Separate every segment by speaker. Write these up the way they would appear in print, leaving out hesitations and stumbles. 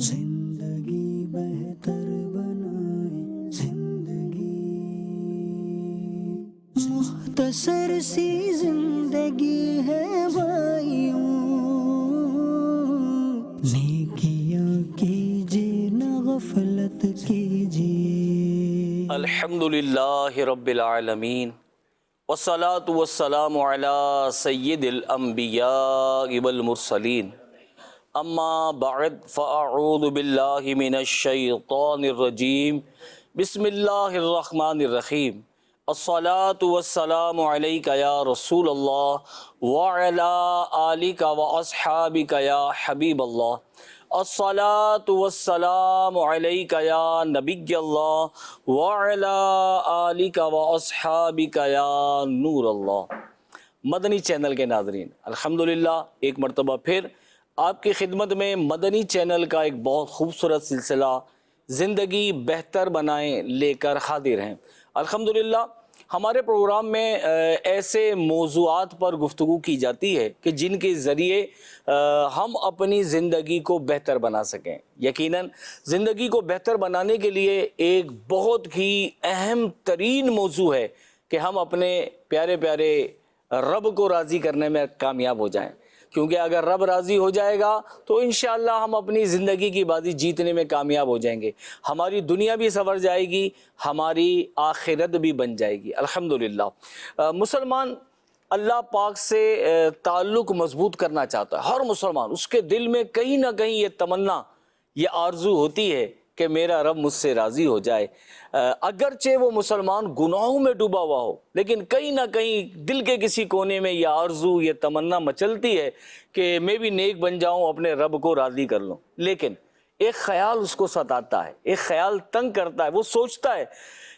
Speaker 1: زندگی بہتر بنائے زندگی، مختصر سی زندگی ہے بھائیوں، نیکیاں کیجیے نہ غفلت کیجیے۔
Speaker 2: الحمدللہ رب العالمین والصلاة والسلام علی سید الانبیاء والمرسلین، اما بعد فاعوذ باللہ من الشیطان الرجیم، بسم اللہ الرحمن الرحیم، الصلاة والسلام علیک یا رسول اللہ وعلی آلک واصحابک یا حبیب اللہ، الصلاة والسلام علیک یا نبی اللہ وعلی آلک واصحابک یا نور اللہ۔ مدنی چینل کے ناظرین، الحمدللہ ایک مرتبہ پھر آپ کی خدمت میں مدنی چینل کا ایک بہت خوبصورت سلسلہ زندگی بہتر بنائیں لے کر حاضر ہیں۔ الحمدللہ ہمارے پروگرام میں ایسے موضوعات پر گفتگو کی جاتی ہے کہ جن کے ذریعے ہم اپنی زندگی کو بہتر بنا سکیں۔ یقیناً زندگی کو بہتر بنانے کے لیے ایک بہت ہی اہم ترین موضوع ہے کہ ہم اپنے پیارے پیارے رب کو راضی کرنے میں کامیاب ہو جائیں، کیونکہ اگر رب راضی ہو جائے گا تو انشاءاللہ ہم اپنی زندگی کی بازی جیتنے میں کامیاب ہو جائیں گے، ہماری دنیا بھی سنور جائے گی، ہماری آخرت بھی بن جائے گی۔ الحمدللہ مسلمان اللہ پاک سے تعلق مضبوط کرنا چاہتا ہے۔ ہر مسلمان، اس کے دل میں کہیں نہ کہیں یہ تمنا، یہ آرزو ہوتی ہے کہ میرا رب مجھ سے راضی ہو جائے۔ اگرچہ وہ مسلمان گناہوں میں ڈوبا ہوا ہو، لیکن کہیں نہ کہیں دل کے کسی کونے میں یہ آرزو، یہ تمنا مچلتی ہے کہ میں بھی نیک بن جاؤں، اپنے رب کو راضی کر لوں۔ لیکن ایک خیال اس کو ستاتا ہے، ایک خیال تنگ کرتا ہے۔ وہ سوچتا ہے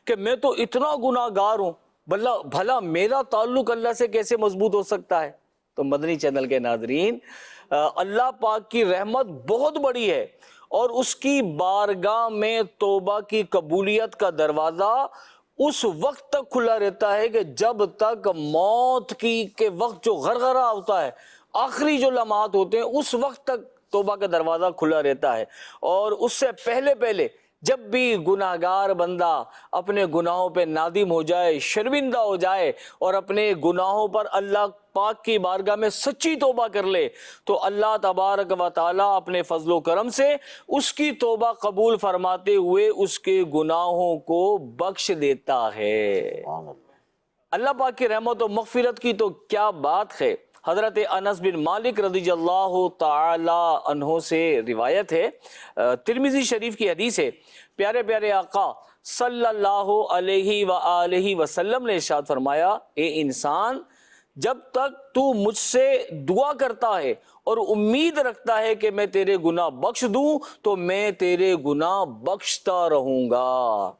Speaker 2: کہ میں تو اتنا گناہ گار ہوں، بھلا میرا تعلق اللہ سے کیسے مضبوط ہو سکتا ہے؟ تو مدنی چینل کے ناظرین، اللہ پاک کی رحمت بہت بڑی ہے، اور اس کی بارگاہ میں توبہ کی قبولیت کا دروازہ اس وقت تک کھلا رہتا ہے کہ جب تک موت کے وقت جو غرغرہ ہوتا ہے، آخری جو لمحات ہوتے ہیں، اس وقت تک توبہ کا دروازہ کھلا رہتا ہے۔ اور اس سے پہلے جب بھی گناہ گار بندہ اپنے گناہوں پہ نادم ہو جائے، شرمندہ ہو جائے اور اپنے گناہوں پر اللہ پاک کی بارگاہ میں سچی توبہ کر لے، تو اللہ تبارک و تعالیٰ اپنے فضل و کرم سے اس کی توبہ قبول فرماتے ہوئے اس کے گناہوں کو بخش دیتا ہے۔ اللہ پاک کی رحمت و مغفرت کی تو کیا بات ہے۔ حضرت انس بن مالک رضی اللہ تعالی عنہ سے روایت ہے، ترمذی شریف کی حدیث ہے، پیارے پیارے آقا صلی اللہ علیہ وآلہ وسلم نے ارشاد فرمایا، اے انسان، جب تک تو مجھ سے دعا کرتا ہے اور امید رکھتا ہے کہ میں تیرے گناہ بخش دوں، تو میں تیرے گناہ بخشتا رہوں گا۔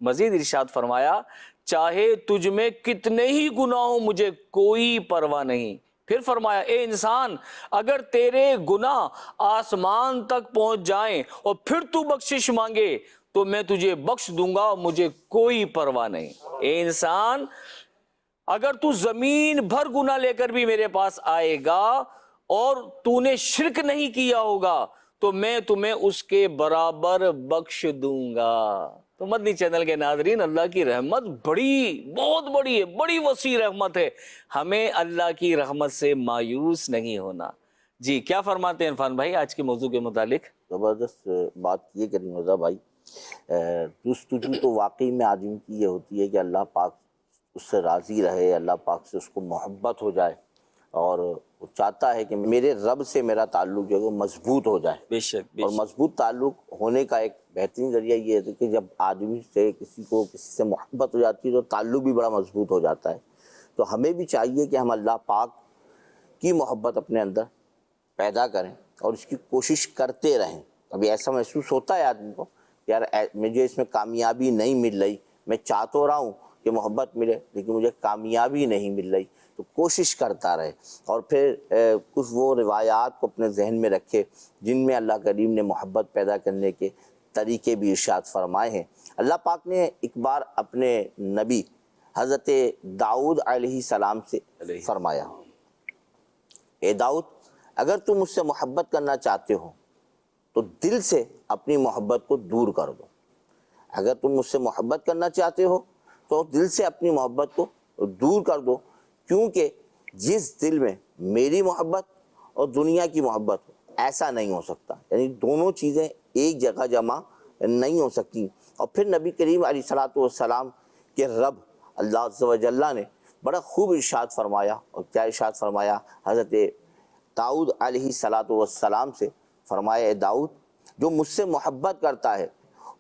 Speaker 2: مزید ارشاد فرمایا، چاہے تجھ میں کتنے ہی گناہ ہوں، مجھے کوئی پرواہ نہیں۔ پھر فرمایا، اے انسان، اگر تیرے گناہ آسمان تک پہنچ جائیں اور پھر تو بخشش مانگے تو میں تجھے بخش دوں گا، مجھے کوئی پرواہ نہیں۔ اے انسان، اگر تو زمین بھر گناہ لے کر بھی میرے پاس آئے گا اور تو نے شرک نہیں کیا ہوگا تو میں تمہیں اس کے برابر بخش دوں گا۔ تو مدنی چینل کے ناظرین، اللہ کی رحمت بہت بڑی ہے، بڑی وسیع رحمت ہے۔ ہمیں اللہ کی رحمت سے مایوس نہیں ہونا۔ جی کیا فرماتے ہیں عرفان بھائی آج کے موضوع کے متعلق؟
Speaker 3: زبردست بات یہ کریں رضا بھائی، جستجو تو واقعی میں آدمی کی یہ ہوتی ہے کہ اللہ پاک اس سے راضی رہے، اللہ پاک سے اس کو محبت ہو جائے، اور وہ چاہتا ہے کہ میرے رب سے میرا تعلق جو ہے وہ مضبوط ہو جائے۔
Speaker 2: بے شک
Speaker 3: اور مضبوط تعلق ہونے کا ایک بہترین ذریعہ یہ ہے کہ جب آدمی سے کسی سے محبت ہو جاتی ہے تو تعلق بھی بڑا مضبوط ہو جاتا ہے۔ تو ہمیں بھی چاہیے کہ ہم اللہ پاک کی محبت اپنے اندر پیدا کریں اور اس کی کوشش کرتے رہیں۔ ابھی ایسا محسوس ہوتا ہے آدمی کو، یار مجھے اس میں کامیابی نہیں مل رہی، میں چاہ تو رہا ہوں کہ محبت ملے لیکن مجھے کامیابی نہیں مل رہی، تو کوشش کرتا رہے، اور پھر کچھ وہ روایات کو اپنے ذہن میں رکھے جن میں اللہ کریم نے محبت پیدا کرنے کے طریقے بھی ارشاد فرمائے ہیں۔ اللہ پاک نے ایک بار اپنے نبی حضرت داؤد علیہ السلام سے فرمایا، اے داؤد، اگر تم مجھ سے محبت کرنا چاہتے ہو تو دل سے اپنی محبت کو دور کر دو. اگر تم مجھ سے محبت کرنا چاہتے ہو تو دل سے اپنی محبت کو دور کر دو, کیونکہ جس دل میں میری محبت اور دنیا کی محبت ہو ایسا نہیں ہو سکتا. یعنی دونوں چیزیں ایک جگہ جمع نہیں ہو سکتی. اور پھر نبی کریم علیہ الصلوۃ والسلام کے رب اللہ عز و جل نے بڑا خوب ارشاد فرمایا. اور کیا ارشاد فرمایا؟ حضرت داؤد علیہ الصلوۃ والسلام سے فرمایا, اے داؤد, جو مجھ سے محبت کرتا ہے,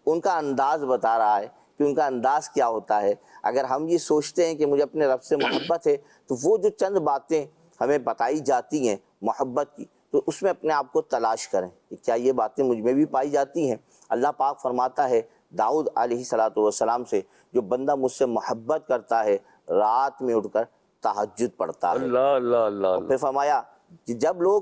Speaker 3: ان کا انداز بتا رہا ہے کہ ان کا انداز کیا ہوتا ہے. اگر ہم یہ سوچتے ہیں کہ مجھے اپنے رب سے محبت ہے تو وہ جو چند باتیں ہمیں بتائی جاتی ہیں محبت کی, تو اس میں اپنے آپ کو تلاش کریں کہ کیا یہ باتیں مجھ میں بھی پائی جاتی ہیں. اللہ پاک فرماتا ہے داؤد علیہ الصلوۃ والسلام سے, جو بندہ مجھ سے محبت کرتا ہے رات میں اٹھ کر تہجد پڑھتا ہے.
Speaker 2: اللہ اللہ اللہ
Speaker 3: پھر فرمایا کہ جب لوگ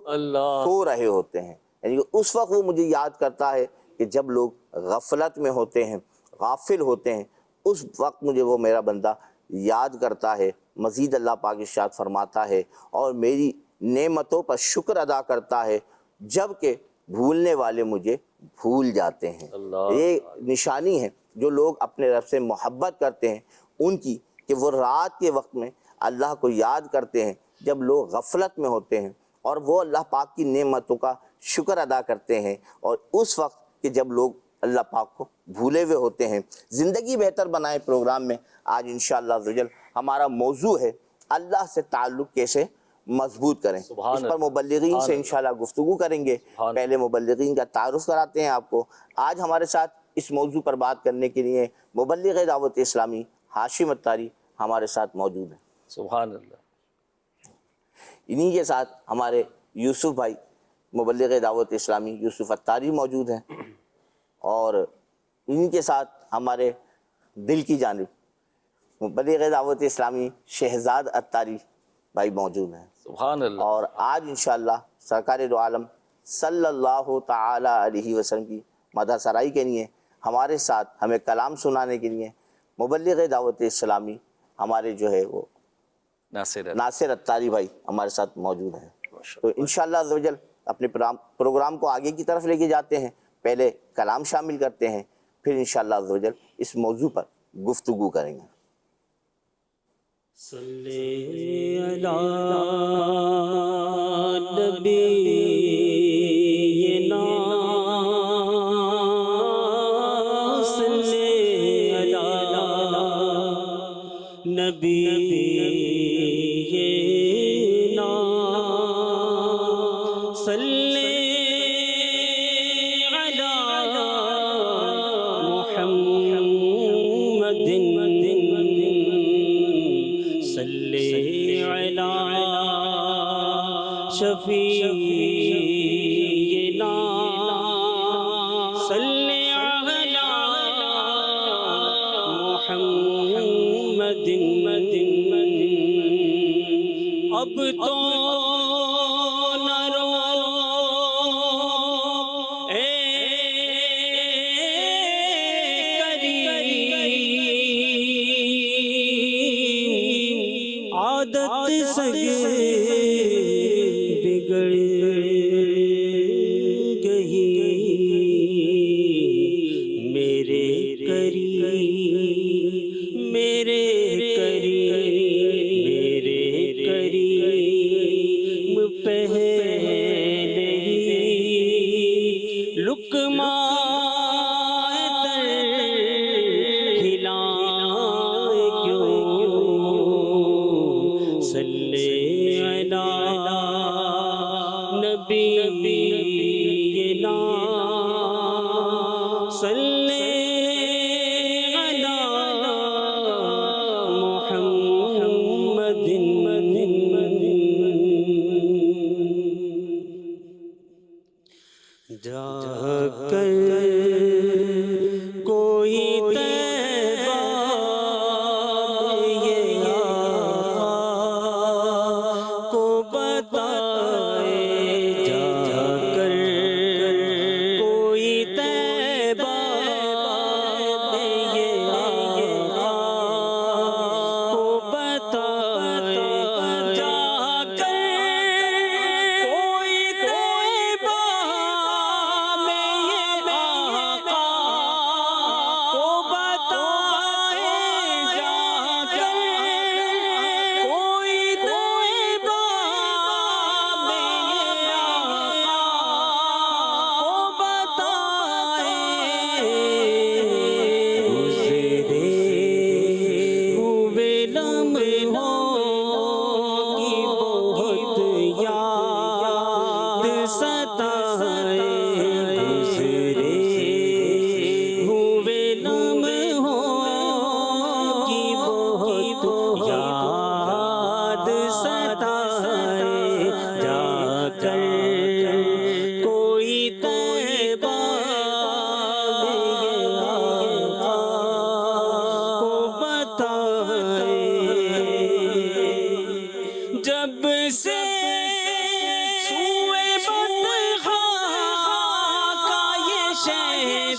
Speaker 3: سو رہے ہوتے ہیں, یعنی اس وقت وہ مجھے یاد کرتا ہے کہ جب لوگ غفلت میں ہوتے ہیں, غافل ہوتے ہیں, اس وقت مجھے وہ میرا بندہ یاد کرتا ہے. مزید اللہ پاک ارشاد فرماتا ہے, اور میری نعمتوں پر شکر ادا کرتا ہے جبکہ بھولنے والے مجھے بھول جاتے ہیں. یہ نشانی ہے جو لوگ اپنے رب سے محبت کرتے ہیں ان کی, کہ وہ رات کے وقت میں اللہ کو یاد کرتے ہیں جب لوگ غفلت میں ہوتے ہیں, اور وہ اللہ پاک کی نعمتوں کا شکر ادا کرتے ہیں اور اس وقت کہ جب لوگ اللہ پاک کو بھولے ہوئے ہوتے ہیں. زندگی بہتر بنائے پروگرام میں آج انشاءاللہ عزوجل ہمارا موضوع ہے اللہ سے تعلق کیسے مضبوط کریں. اس پر مبلغین سے انشاءاللہ گفتگو کریں گے. پہلے مبلغین کا تعارف کراتے ہیں آپ کو. آج ہمارے ساتھ اس موضوع پر بات کرنے کے لیے مبلغ دعوت اسلامی ہاشم اتاری ہمارے ساتھ موجود ہیں.
Speaker 2: سبحان اللہ.
Speaker 3: انہی کے ساتھ ہمارے یوسف بھائی مبلغ دعوت اسلامی یوسف اتاری موجود ہیں, اور انہی کے ساتھ ہمارے دل کی جانب مبلغ دعوت اسلامی شہزاد اتاری بھائی موجود ہیں.
Speaker 2: سبحان اللہ.
Speaker 3: اور آج انشاءاللہ سرکار دو عالم صلی اللہ تعالی علیہ وسلم کی مدح سرائی کے لیے ہمارے ساتھ ہمیں کلام سنانے کے لیے مبلغ دعوت اسلامی ہمارے جو ہے وہ ناصر اتاری بھائی ہمارے ساتھ موجود ہیں. تو انشاءاللہ عزوجل اپنے پروگرام کو آگے کی طرف لے کے جاتے ہیں. پہلے کلام شامل کرتے ہیں, پھر انشاءاللہ عزوجل اس موضوع پر گفتگو کریں گے.
Speaker 1: صلی علی نبینا صلی علی نبینا صلی علی محمد صلی علی شفیعنا صلی علی محمد. اب تو نہ رو اے کریم, عادت سے بگڑ گئی میرے کریم, میرے کریم پہلے ہی لقمہ تر کھلائے کیوں. صلی علی نبینا صلی علی محمد. جا کر کوئی طیبہ یہ آقا کو بتائے, جا کر کوئی طیبہ یہ آقا کو بتائے, جا کر کوئی طیبہ میں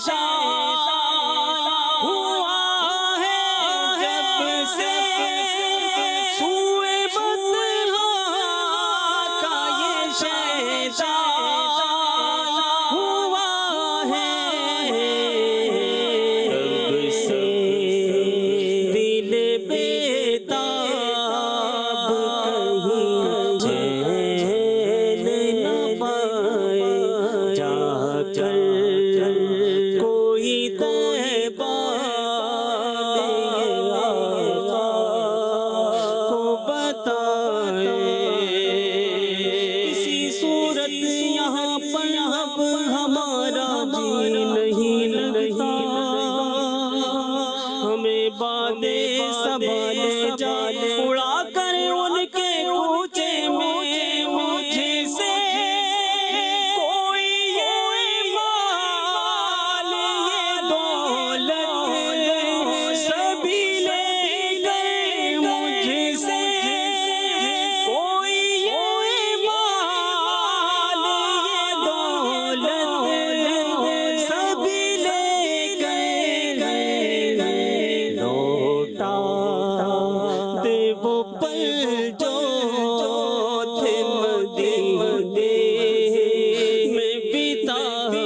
Speaker 1: شیطان ہوا ہے جب سے سوئے بدہا کا یہ شیطان ہوا ہے تب سے دل بیتاب کہیں چین نہ پائے جا کر کوئی طیبہ آقا کو بتائے کسی صورت یہاں پر اب ہمارا جی نہیں لگتا ہمیں بادیں سنبھالے جانے اڑا کر ان کے کوچے میں مجھے سے کوئی یہ مال یہ دولت سبھی لے گئے مجھ سے کوئی یہ مال یہ دولت سبھی لے گئے لوٹا دے وہ پل جو تھے مدینے میں بتائے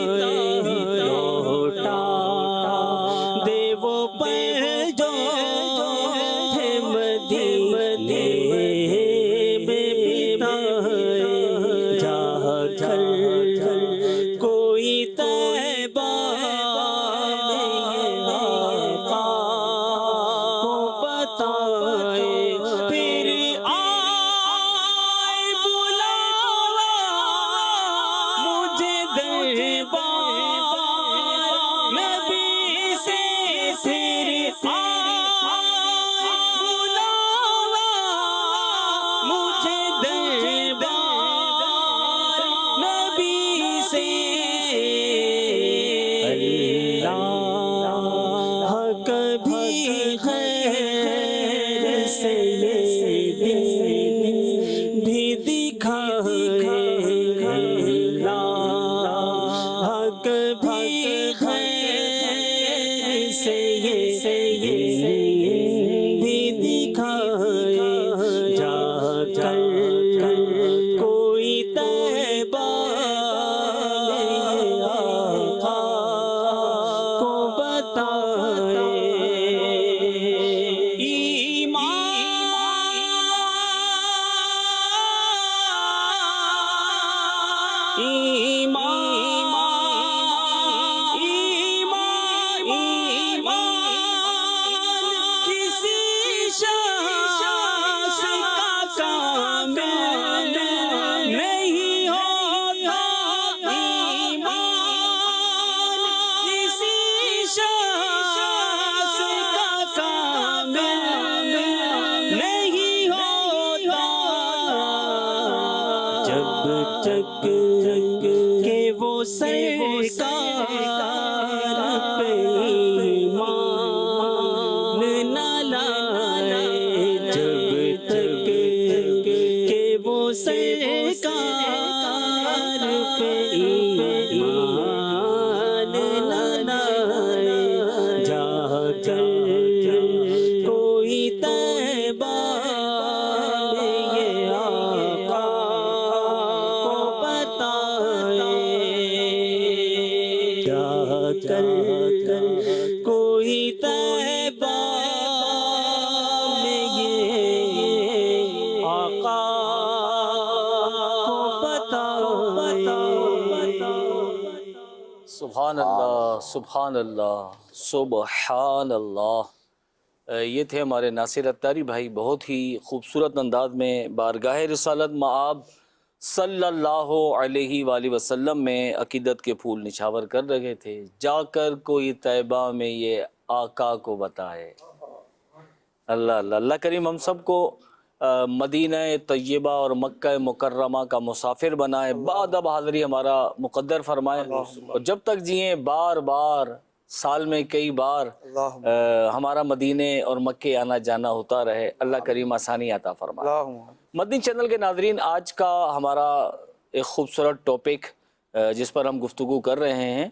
Speaker 1: لوٹا دے وہ پل جو تھے مدینے میں بتائے جا کر کوئی طیبہ آقا کو بتائے پھر آئے بلاوا مجھے دربار نبی سے پھر آئے بلاوا مجھے دربار نبی سے اللہ کبھی خیر سے یہ دن بھی دکھائے اللہ کبھی خیر سے یہ دن بھی دکھائے جا کر کوئی طیبہ آقا کو بتائے کسی شخص کا کامل نہیں ہوتا ایمان کسی شخص کا کامل نہیں ہوتا جب تک کہ وہ سرکار پہ ایمان نہ لائے جب تک کہ وہ سرکار پہ ایمان نہ لائے جا کر کوئی طیبہ یہ آقا کو بتائے جا کر کوئی طیبہ میں یہ آقا کو بتائے
Speaker 2: سبحان اللہ سبحان اللہ سبحان اللہ۔ یہ تھے ہمارے ناصر اتاری بھائی، بہت ہی خوبصورت انداز میں بارگاہ رسالت مآب صلی اللہ علیہ وآلہ وسلم میں عقیدت کے پھول نچھاور کر رہے تھے۔ جا کر کوئی طیبہ میں یہ آقا کو بتائے۔ اللہ اللہ اللہ کریم ہم سب کو مدینہ طیبہ اور مکہ مکرمہ کا مسافر بنائے، بعد اب حاضری ہمارا مقدر فرمائے، اور جب تک جئیں بار بار سال میں کئی بار ہمارا مدینے اور مکے آنا جانا ہوتا رہے۔ اللہ کریم آسانی عطا فرمائے۔ مدنی چینل کے ناظرین، آج کا ہمارا ایک خوبصورت ٹاپک جس پر ہم گفتگو کر رہے ہیں،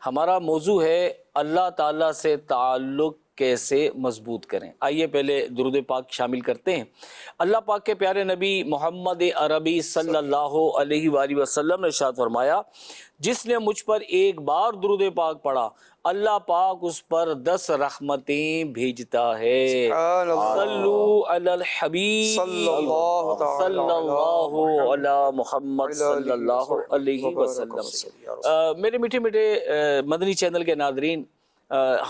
Speaker 2: ہمارا موضوع ہے اللہ تعالیٰ سے تعلق کیسے مضبوط کریں۔ آئیے پہلے درود پاک شامل کرتے ہیں۔ اللہ پاک کے پیارے نبی محمد عربی صلی اللہ علیہ وآلہ وسلم نے ارشاد فرمایا، جس نے مجھ پر ایک بار درود پاک پڑھا اللہ پاک اس پر 10 رحمتیں بھیجتا ہے۔ صلو علی الحبیب صلی اللہ علی محمد صلی اللہ علیہ وسلم۔ میرے میٹھے میٹھے مدنی چینل کے ناظرین،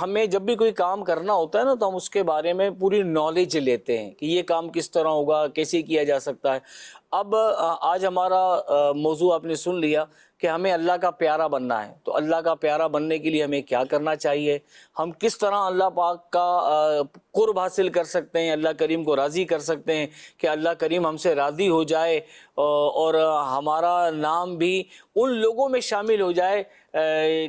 Speaker 2: ہمیں جب بھی کوئی کام کرنا ہوتا ہے نا تو ہم اس کے بارے میں پوری نالج لیتے ہیں کہ یہ کام کس طرح ہوگا، کیسے کیا جا سکتا ہے۔ اب آج ہمارا موضوع آپ نے سن لیا کہ ہمیں اللہ کا پیارا بننا ہے، تو اللہ کا پیارا بننے کے لیے ہمیں کیا کرنا چاہیے، ہم کس طرح اللہ پاک کا قرب حاصل کر سکتے ہیں، اللہ کریم کو راضی کر سکتے ہیں کہ اللہ کریم ہم سے راضی ہو جائے اور ہمارا نام بھی ان لوگوں میں شامل ہو جائے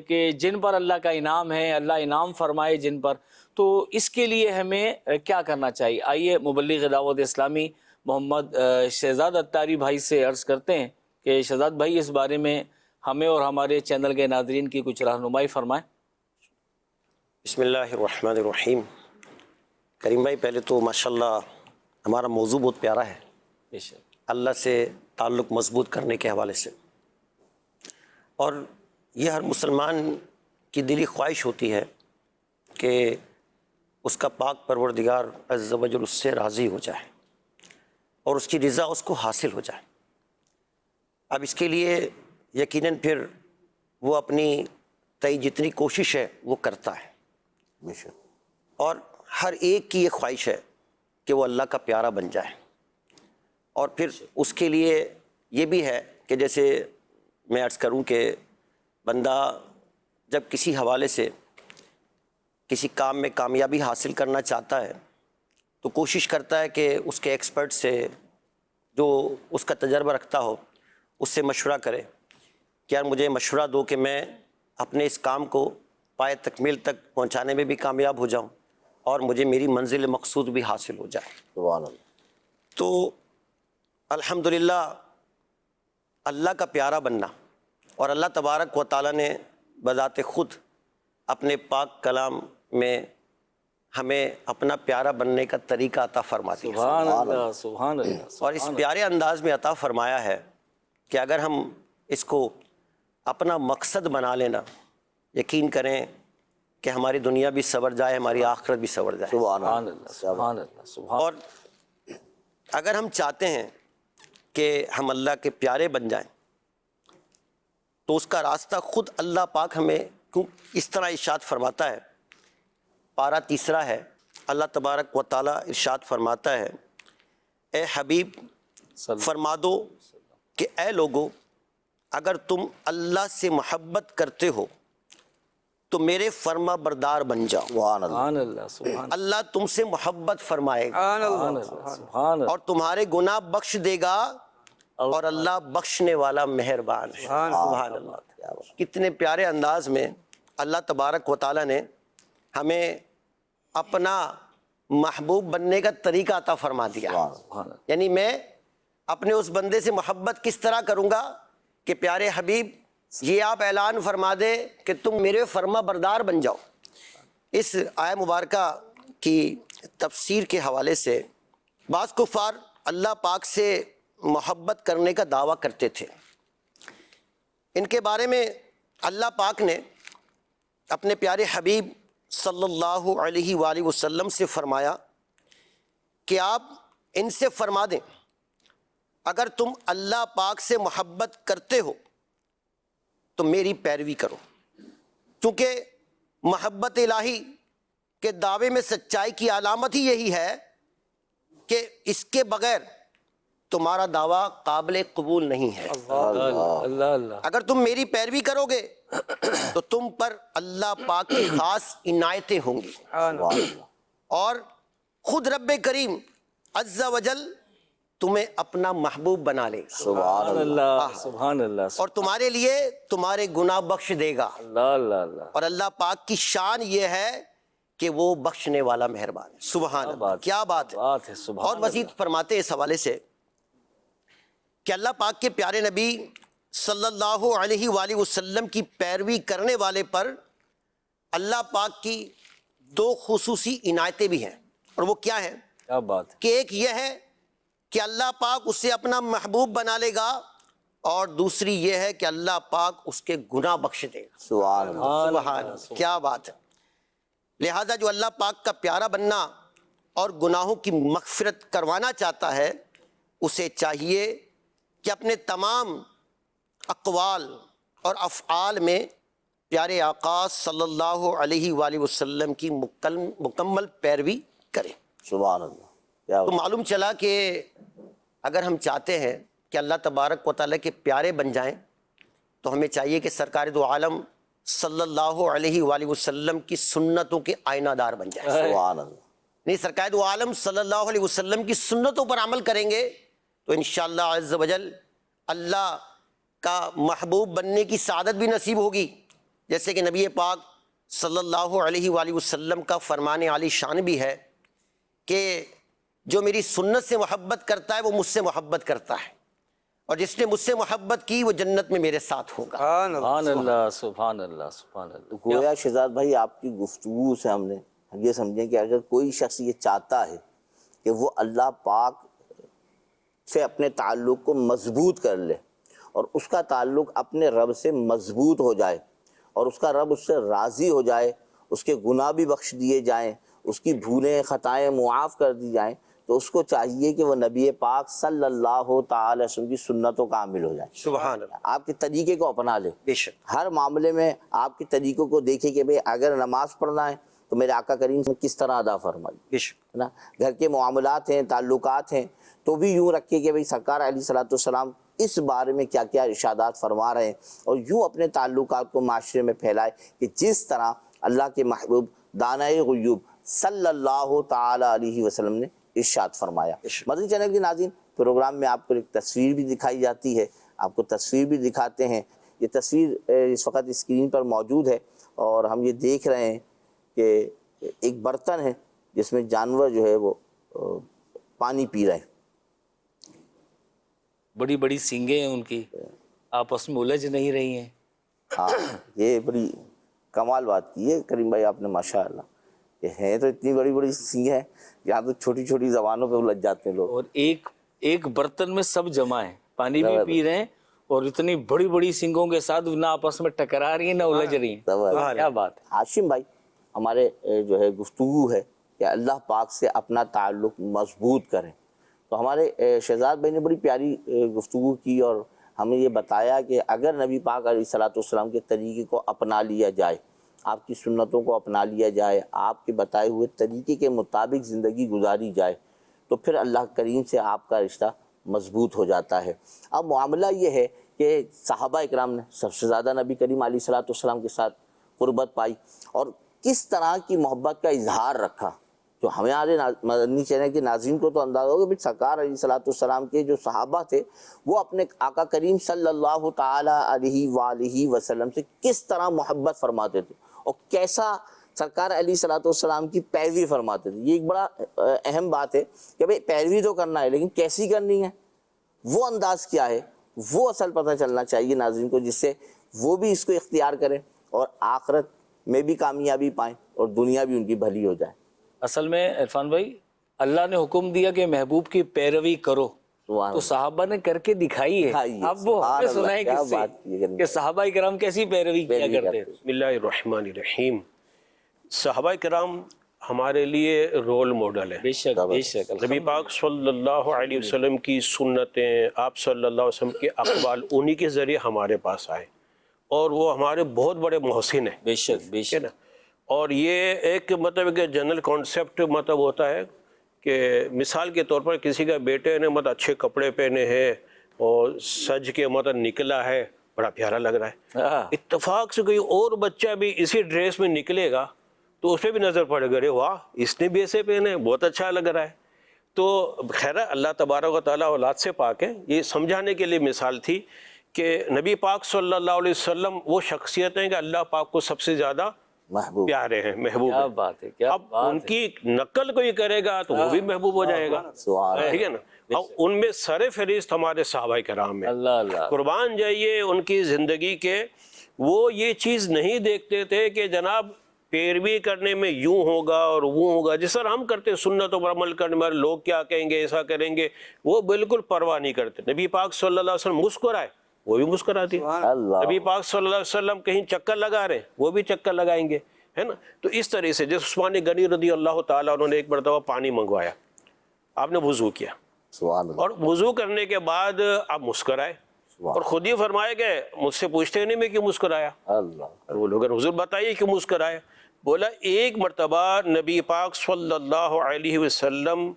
Speaker 2: کہ جن پر اللہ کا انعام ہے، اللہ انعام فرمائے جن پر۔ تو اس کے لیے ہمیں کیا کرنا چاہیے؟ آئیے مبلغ دعوت اسلامی محمد شہزاد اتاری بھائی سے عرض کرتے ہیں کہ شہزاد بھائی اس بارے میں ہمیں اور ہمارے چینل کے ناظرین کی کچھ رہنمائی فرمائیں۔
Speaker 4: بسم اللہ الرحمن الرحیم۔ کریم بھائی، پہلے تو ماشاءاللہ ہمارا موضوع بہت پیارا ہے،
Speaker 2: بے شک۔
Speaker 4: اللہ سے تعلق مضبوط کرنے کے حوالے سے، اور یہ ہر مسلمان کی دلی خواہش ہوتی ہے کہ اس کا پاک پروردگار عز و جل اس سے راضی ہو جائے اور اس کی رضا اس کو حاصل ہو جائے۔ اب اس کے لیے یقیناً پھر وہ اپنی تئی جتنی کوشش ہے وہ کرتا ہے،
Speaker 3: بے شک۔
Speaker 4: اور ہر ایک کی یہ خواہش ہے کہ وہ اللہ کا پیارا بن جائے، اور پھر اس کے لیے یہ بھی ہے کہ جیسے میں عرض کروں کہ بندہ جب کسی حوالے سے کسی کام میں کامیابی حاصل کرنا چاہتا ہے تو کوشش کرتا ہے کہ اس کے ایکسپرٹ سے، جو اس کا تجربہ رکھتا ہو، اس سے مشورہ کرے کہ یار مجھے مشورہ دو کہ میں اپنے اس کام کو پائے تکمیل تک پہنچانے میں بھی کامیاب ہو جاؤں اور مجھے میری منزل مقصود بھی حاصل ہو جائے۔
Speaker 3: سبحان اللہ۔
Speaker 4: تو الحمدللہ اللہ کا پیارا بننا، اور اللہ تبارک و تعالیٰ نے بذات خود اپنے پاک کلام میں ہمیں اپنا پیارا بننے کا طریقہ عطا فرما دیا،
Speaker 2: سبحان اللہ، سبحان اللہ۔
Speaker 4: اور اس پیارے انداز میں عطا فرمایا ہے کہ اگر ہم اس کو اپنا مقصد بنا لینا، یقین کریں کہ ہماری دنیا بھی سنور جائے، ہماری آخرت بھی سنور جائے۔
Speaker 3: سبحان
Speaker 2: سبحان
Speaker 3: اللہ۔
Speaker 2: اللہ، سبحان اللہ، سبحان۔
Speaker 4: اور اگر ہم چاہتے ہیں کہ ہم اللہ کے پیارے بن جائیں تو اس کا راستہ خود اللہ پاک ہمیں کیوں اس طرح ارشاد فرماتا ہے۔ پارہ 3 ہے، اللہ تبارک و تعالیٰ ارشاد فرماتا ہے، اے حبیب فرما دو کہ اے لوگو، اگر تم اللہ سے محبت کرتے ہو تو میرے فرما بردار بن جاؤ،
Speaker 3: سبحان اللہ۔
Speaker 2: سبحان اللہ، سبحان
Speaker 4: اللہ تم سے محبت فرمائے گا
Speaker 2: اللہ، سبحان اللہ۔
Speaker 4: اور تمہارے گناہ بخش دے گا، اور اللہ بخشنے والا مہربان ہے۔ سبحان اللہ۔ کتنے پیارے انداز میں اللہ تبارک و تعالیٰ نے ہمیں اپنا محبوب بننے کا طریقہ عطا فرما دیا۔
Speaker 2: سبحان اللہ۔
Speaker 4: یعنی میں اپنے اس بندے سے محبت کس طرح کروں گا کہ پیارے حبیب یہ آپ اعلان فرما دے کہ تم میرے فرما بردار بن جاؤ۔ اس آیہ مبارکہ کی تفسیر کے حوالے سے بعض کفار اللہ پاک سے محبت کرنے کا دعویٰ کرتے تھے۔ ان کے بارے میں اللہ پاک نے اپنے پیارے حبیب صلی اللہ علیہ وآلہ وسلم سے فرمایا کہ آپ ان سے فرما دیں اگر تم اللہ پاک سے محبت کرتے ہو تو میری پیروی کرو، کیونکہ محبت الہی کے دعوے میں سچائی کی علامت ہی یہی ہے کہ اس کے بغیر تمہارا دعویٰ قابل قبول نہیں ہے۔
Speaker 2: اللہ اللہ اللہ۔
Speaker 4: اگر تم میری پیروی کرو گے تو تم پر اللہ پاک کی خاص عنایتیں ہوں گی، اور خود رب کریم عز و جل تمہیں اپنا محبوب بنا لے گا،
Speaker 2: سبحان اللہ، سبحان اللہ،
Speaker 4: اور تمہارے لیے تمہارے گناہ بخش دے گا۔
Speaker 2: اللہ اللہ اللہ۔
Speaker 4: اور اللہ پاک کی شان یہ ہے کہ وہ بخشنے والا مہربان ہے۔ سبحان اللہ، کیا بات ہے۔
Speaker 2: بات ہے، سبحان
Speaker 4: اور مزید فرماتے اس حوالے سے کہ اللہ پاک کے پیارے نبی صلی اللہ علیہ وآلہ وسلم کی پیروی کرنے والے پر اللہ پاک کی دو خصوصی عنایتیں بھی ہیں، اور وہ کیا ہیں؟
Speaker 2: کیا بات ہے.
Speaker 4: کہ ایک یہ ہے کہ اللہ پاک اسے اپنا محبوب بنا لے گا، اور دوسری یہ ہے کہ اللہ پاک اس کے گناہ بخش دے گا.
Speaker 3: سبحان اللہ.
Speaker 4: سبحان اللہ، کیا بات ہے. لہذا جو اللہ پاک کا پیارا بننا اور گناہوں کی مغفرت کروانا چاہتا ہے، اسے چاہیے کہ اپنے تمام اقوال اور افعال میں پیارے آقا صلی اللہ علیہ وآلہ وسلم کی مکمل پیروی کرے.
Speaker 3: سبحان اللہ. کیا
Speaker 4: تو معلوم چلا کہ اگر ہم چاہتے ہیں کہ اللہ تبارک و تعالیٰ کے پیارے بن جائیں تو ہمیں چاہیے کہ سرکار دو عالم صلی اللہ علیہ وآلہ وسلم کی سنتوں کے آئینہ دار بن جائیں.
Speaker 3: سبحان اللہ.
Speaker 4: نہیں، سرکار دو عالم صلی اللہ علیہ وسلم کی سنتوں پر عمل کریں گے تو انشاءاللہ عز و جل اللہ کا محبوب بننے کی سعادت بھی نصیب ہوگی. جیسے کہ نبی پاک صلی اللہ علیہ وآلہ وسلم کا فرمان عالی شان بھی ہے کہ جو میری سنت سے محبت کرتا ہے وہ مجھ سے محبت کرتا ہے، اور جس نے مجھ سے محبت کی وہ جنت میں میرے ساتھ ہوگا.
Speaker 2: سبحان اللہ سبحان اللہ سبحان اللہ.
Speaker 3: گویا شہزاد بھائی آپ کی گفتگو سے ہم یہ سمجھیں کہ اگر کوئی شخص یہ چاہتا ہے کہ وہ اللہ پاک سے اپنے تعلق کو مضبوط کر لے اور اس کا تعلق اپنے رب سے مضبوط ہو جائے اور اس کا رب اس سے راضی ہو جائے، اس کے گناہ بھی بخش دیے جائیں، اس کی بھولیں خطائیں معاف کر دی جائیں، تو اس کو چاہیے کہ وہ نبی پاک صلی اللہ تعالی علیہ وسلم کی سنتوں کا عامل ہو جائے.
Speaker 4: سبحان اللہ.
Speaker 3: آپ کے طریقے کو اپنا لے.
Speaker 4: بے شک.
Speaker 3: ہر معاملے میں آپ کے طریقوں کو دیکھیں کہ بھئی اگر نماز پڑھنا ہے تو میرے آقا کریم سے کس طرح ادا فرمائی،
Speaker 4: بے شک.
Speaker 3: ہے نا. گھر کے معاملات ہیں، تعلقات ہیں، تو بھی یوں رکھے کہ بھئی سرکار علیہ الصلوۃ والسلام اس بارے میں کیا کیا ارشادات فرما رہے ہیں، اور یوں اپنے تعلقات کو معاشرے میں پھیلائے کہ جس طرح اللہ کے محبوب دانائے غیوب صلی اللہ تعالی علیہ وسلم نے ارشاد فرمایا. مدنی چینل کے ناظرین، پروگرام میں آپ کو ایک تصویر بھی دکھائی جاتی ہے، آپ کو تصویر بھی دکھاتے ہیں. یہ تصویر اس وقت اسکرین پر موجود ہے اور ہم یہ دیکھ رہے ہیں کہ ایک برتن ہے جس میں جانور جو ہے وہ پانی پی رہے ہیں.
Speaker 2: بڑی بڑی سینگیں ہیں ان کی، آپس میں الجھ نہیں رہی ہیں.
Speaker 3: ہاں، یہ بڑی کمال بات کی ہے کریم بھائی آپ نے، ماشاء اللہ. یہ ہیں تو اتنی بڑی بڑی سینگیں ہیں، یہاں تو چھوٹی چھوٹی زبانوں پہ الجھ جاتے ہیں لوگ.
Speaker 2: اور ایک برتن میں سب جمع ہیں، پانی بھی پی رہے ہیں اور اتنی بڑی بڑی سینگوں کے ساتھ نہ آپس میں ٹکرا رہی ہیں نہ الجھ رہی ہیں. کیا بات ہے.
Speaker 3: ہاشم بھائی، ہمارے جو ہے گفتگو ہے کہ اللہ پاک سے اپنا تعلق مضبوط کریں، تو ہمارے شہزاد بھائی نے بڑی پیاری گفتگو کی اور ہمیں یہ بتایا کہ اگر نبی پاک علیہ الصلوۃ والسلام کے طریقے کو اپنا لیا جائے، آپ کی سنتوں کو اپنا لیا جائے، آپ کے بتائے ہوئے طریقے کے مطابق زندگی گزاری جائے، تو پھر اللہ کریم سے آپ کا رشتہ مضبوط ہو جاتا ہے. اب معاملہ یہ ہے کہ صحابہ اکرام نے سب سے زیادہ نبی کریم علیہ الصلوۃ والسلام کے ساتھ قربت پائی اور کس طرح کی محبت کا اظہار رکھا. جو ہمارے مدنی چینل کے ناظرین کو تو اندازہ ہوگا کہ سرکار علیہ الصلوۃ والسلام کے جو صحابہ تھے وہ اپنے آقا کریم صلی اللہ تعالی علیہ وآلہ وسلم سے کس طرح محبت فرماتے تھے اور کیسا سرکار علیہ الصلوۃ والسلام کی پیروی فرماتے تھے. یہ ایک بڑا اہم بات ہے کہ بھئی پیروی تو کرنا ہے لیکن کیسی کرنی ہے، وہ انداز کیا ہے، وہ اصل پتہ چلنا چاہیے ناظرین کو، جس سے وہ بھی اس کو اختیار کریں اور آخرت میں بھی کامیابی پائیں اور دنیا بھی ان کی بھلی ہو جائے.
Speaker 2: اصل میں عرفان بھائی، اللہ نے حکم دیا کہ محبوب کی پیروی کرو، تو صحابہ نے کر کے دکھائی ہے. اب وہ ہمیں سنائیں کس سے کہ صحابہ کرام کیسی پیروی کیا کرتے ہیں.
Speaker 5: بسم اللہ الرحمن الرحیم. صحابہ کرام ہمارے لیے رول ماڈل ہے.
Speaker 2: بے شک بے شک.
Speaker 5: نبی پاک صلی اللہ علیہ وسلم کی سنتیں، آپ صلی اللہ علیہ وسلم کے اقوال انہی کے ذریعے ہمارے پاس آئے اور وہ ہمارے بہت بڑے محسن ہیں.
Speaker 2: بے شک بے شک.
Speaker 5: اور یہ ایک مطلب کہ جنرل کانسیپٹ مطلب ہوتا ہے کہ مثال کے طور پر کسی کا بیٹے نے مطلب اچھے کپڑے پہنے ہیں اور سج کے مطلب نکلا ہے، بڑا پیارا لگ رہا ہے. اتفاق سے کوئی اور بچہ بھی اسی ڈریس میں نکلے گا تو اس پہ بھی نظر پڑے گا، واہ اس نے بھی ایسے پہنے، بہت اچھا لگ رہا ہے. تو خیر اللہ تبارک و تعالیٰ اولاد سے پاک ہے. یہ سمجھانے کے لیے مثال تھی کہ نبی پاک صلی اللہ علیہ وسلم وہ شخصیت ہیں کہ اللہ پاک کو سب سے زیادہ
Speaker 3: محبوب
Speaker 5: پیارے ہیں، محبوب
Speaker 2: کیا
Speaker 5: ہیں۔
Speaker 2: بات ہے، کیا
Speaker 5: اب
Speaker 2: بات
Speaker 5: ان کی نقل کوئی کرے گا تو وہ بھی محبوب ہو جائے گا،
Speaker 3: سبحان اللہ۔
Speaker 5: ٹھیک ہے نا۔ اب ان میں سر فہرست ہمارے صحابہ کرام ہیں،
Speaker 2: اللہ اللہ
Speaker 5: قربان جائیے ان کی زندگی کے۔ وہ یہ چیز نہیں دیکھتے تھے کہ جناب پیروی کرنے میں یوں ہوگا اور وہ ہوگا، جس طرح ہم کرتے سنتوں پر عمل کرنے میں لوگ کیا کہیں گے، ایسا کریں گے، وہ بالکل پرواہ نہیں کرتے۔ نبی پاک صلی اللہ علیہ وسلم مسکرائے، وہ بھی مسکراتی۔
Speaker 3: اللہ
Speaker 5: نبی پاک صلی اللہ علیہ وسلم کہیں چکر لگا رہے ہیں، وہ بھی چکر لگائیں گے، ہے نا۔ تو اس طرح سے جیسے عثمان غنی رضی اللہ تعالیٰ عنہ نے ایک مرتبہ پانی منگوایا، آپ نے وضو کیا،
Speaker 3: سبحان اللہ۔
Speaker 5: اور وضو کرنے کے بعد آپ مسکرائے، اور خود ہی فرمایا کہ مجھ سے پوچھتے نہیں میں کیوں مسکرایا،
Speaker 3: اللہ
Speaker 5: اور وہ لوگ حضور بتائیے کیوں مسکرایا۔ بولا ایک مرتبہ نبی پاک صلی اللہ علیہ وسلم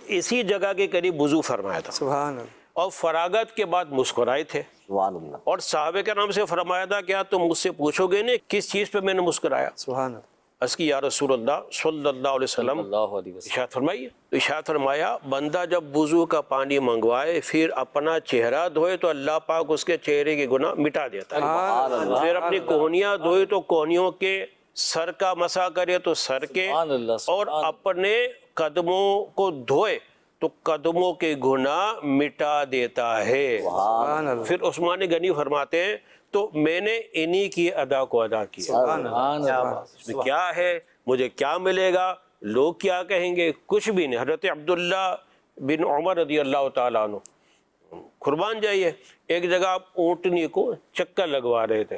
Speaker 5: اسی جگہ کے قریب وضو فرمایا تھا،
Speaker 1: سبحان اللہ،
Speaker 5: اور فراغت کے بعد مسکرائے تھے،
Speaker 3: سبحان اللہ۔
Speaker 5: اور صحابہ کے نام سے فرمایا تھا کیا تم مجھ سے پوچھو گے نہیں کس چیز پہ میں نے مسکرایا۔
Speaker 1: سبحان اللہ،
Speaker 5: اس کی یا رسول اللہ صلی اللہ علیہ وسلم
Speaker 2: اللہ علیہ وسلم۔
Speaker 5: ارشاد فرمائیے، تو ارشاد فرمایا بندہ جب وضو کا پانی منگوائے پھر اپنا چہرہ دھوئے تو اللہ پاک اس کے چہرے کے گناہ مٹا دیتا ہے، پھر اپنی کوہنیاں دھوئے تو کوہنیوں کے، سر کا مسح کرے تو سر کے،
Speaker 2: سبحان اللہ،
Speaker 5: اور اپنے قدموں کو دھوئے تو قدموں کے گناہ مٹا دیتا ہے۔
Speaker 1: سبحان اللہ،
Speaker 5: پھر عثمان غنی فرماتے ہیں تو میں نے انہی کی ادا کو ادا کیا۔
Speaker 2: سبحان اللہ۔
Speaker 5: اس میں کیا ہے، مجھے کیا ملے گا، لوگ کیا کہیں گے، کچھ بھی نہیں۔ حضرت عبداللہ بن عمر رضی اللہ تعالیٰ عنہ، قربان جائیے، ایک جگہ آپ اونٹنی کو چکر لگوا رہے تھے،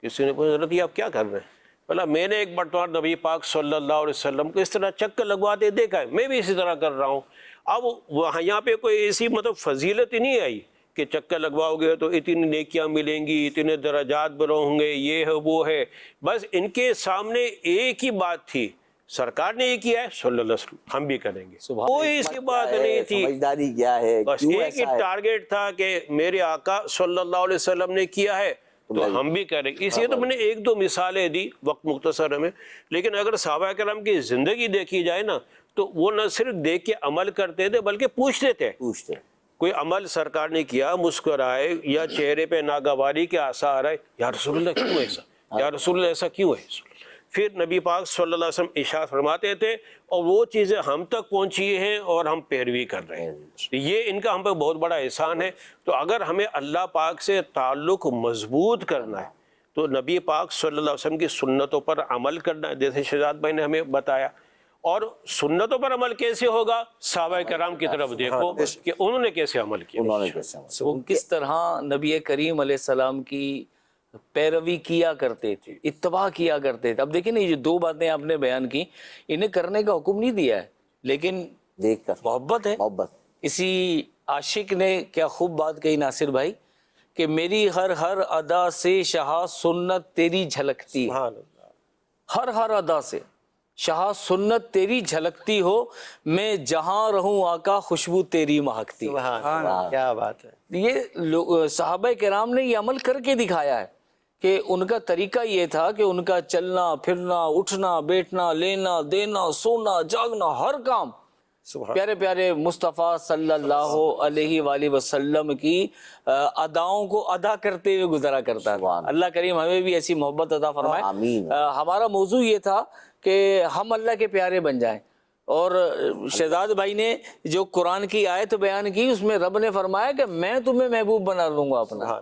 Speaker 5: کسی نے پوچھا حضرت یہ آپ کیا کر رہے ہیں؟ بولا میں نے ایک مرتبہ نبی پاک صلی اللہ علیہ وسلم کو اس طرح چکر لگواتے دیکھا ہے، میں بھی اسی طرح کر رہا ہوں۔ اب وہاں یہاں پہ کوئی ایسی مطلب فضیلت ہی نہیں آئی کہ چکر لگواؤ گے تو اتنی نیکیاں ملیں گی، اتنے درجات بلند ہوں گے، یہ ہے وہ ہے۔ بس ان کے سامنے ایک ہی بات تھی، سرکار نے یہ کیا ہے صلی اللہ علیہ وسلم، ہم بھی کریں گے، کوئی ایسی بات نہیں تھی۔
Speaker 3: سمجھداری کیا ہے،
Speaker 5: بس
Speaker 3: کیوں
Speaker 5: ایک ہی
Speaker 3: ایسا ہے؟
Speaker 5: ٹارگیٹ تھا کہ میرے آقا صلی اللہ علیہ وسلم نے کیا ہے تو ہم بھی کریں۔ اس لیے تو میں نے ایک دو مثالیں دی، وقت مختصر میں، لیکن اگر صحابہ کرام کی زندگی دیکھی جائے نا تو وہ نہ صرف دیکھ کے عمل کرتے تھے بلکہ پوچھتے تھے۔
Speaker 3: پوچھتے
Speaker 5: کوئی عمل سرکار نے کیا، مسکرائے یا چہرے پہ ناگواری کے آثار آئے، یا رسول اللہ کیوں ایسا، یا رسول اللہ ایسا کیوں ہے؟ پھر نبی پاک صلی اللہ علیہ وسلم ارشاد فرماتے تھے اور وہ چیزیں ہم تک پہنچی ہیں اور ہم پیروی کر رہے ہیں، یہ ان کا ہم پہ بہت بڑا احسان ہے۔ تو اگر ہمیں اللہ پاک سے تعلق مضبوط کرنا ہے تو نبی پاک صلی اللہ علیہ وسلم کی سنتوں پر عمل کرنا ہے، جیسے شہزاد بھائی نے ہمیں بتایا۔ اور سنتوں پر عمل کیسے ہوگا؟ صحابہ کرام کی طرف دیکھو کہ انہوں نے کیسے عمل کیا،
Speaker 3: انہوں نے کیسے عمل
Speaker 2: وہ کس طرح نبی کریم علیہ السلام کی پیروی کیا کرتے تھے، اتباع کیا کرتے تھے۔ اب دیکھیں نا یہ جو دو باتیں آپ نے بیان کی، انہیں کرنے کا حکم نہیں دیا ہے لیکن
Speaker 3: دیکھ کر
Speaker 2: محبت ہے۔
Speaker 3: محبت،
Speaker 2: اسی عاشق نے کیا خوب بات کہی ناصر بھائی کہ میری ہر ادا سے شہا سنت تیری جھلکتی ہے، ہر ادا سے شہا سنت تیری جھلکتی ہو، میں جہاں رہوں آقا خوشبو تیری مہکتی۔
Speaker 4: کیا بات ہے۔
Speaker 2: یہ صحابہ کرام نے یہ عمل کر کے دکھایا ہے کہ ان کا طریقہ یہ تھا کہ ان کا چلنا پھرنا، اٹھنا بیٹھنا، لینا دینا، سونا جاگنا، ہر کام پیارے پیارے مصطفیٰ صلی اللہ علیہ وآلہ وسلم کی اداؤں کو ادا کرتے ہوئے گزارا کرتا تھا۔ اللہ کریم ہمیں بھی ایسی محبت عطا فرمائے۔
Speaker 3: آمین۔
Speaker 2: ہمارا موضوع یہ تھا کہ ہم اللہ کے پیارے بن جائیں، اور شہزاد بھائی نے جو قرآن کی آیت بیان کی اس میں رب نے فرمایا کہ میں تمہیں محبوب بنا لوں گا اپنا،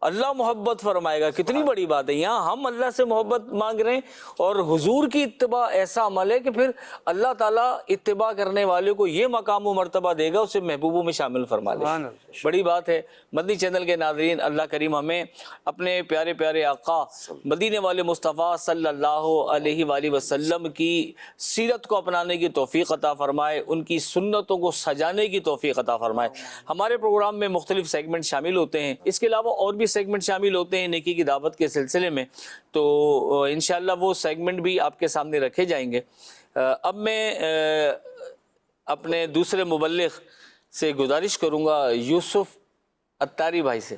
Speaker 2: اللہ محبت فرمائے گا۔ کتنی بڑی بات ہے، یہاں ہم اللہ سے محبت مانگ رہے ہیں، اور حضور کی اتباع ایسا عمل ہے کہ پھر اللہ تعالیٰ اتباع کرنے والے کو یہ مقام و مرتبہ دے گا، اسے محبوبوں میں شامل فرما لے۔ بڑی بات ہے۔ مدنی چینل کے ناظرین، اللہ کریم ہمیں اپنے پیارے پیارے آقا مدینے والے مصطفیٰ صلی اللہ علیہ وآلہ وسلم کی سیرت کو اپنانے کی توفیق عطا فرمائے، ان کی سنتوں کو سجانے کی توفیق عطا فرمائے۔ ہمارے پروگرام میں مختلف سیگمنٹ شامل ہوتے ہیں، اس کے علاوہ اور بھی سیگمنٹ شامل ہوتے ہیں نیکی کی دعوت کے سلسلے میں، تو انشاءاللہ وہ سیگمنٹ بھی آپ کے سامنے رکھے جائیں گے۔ اب میں اپنے دوسرے مبلغ سے گزارش کروں گا، یوسف اتاری بھائی سے۔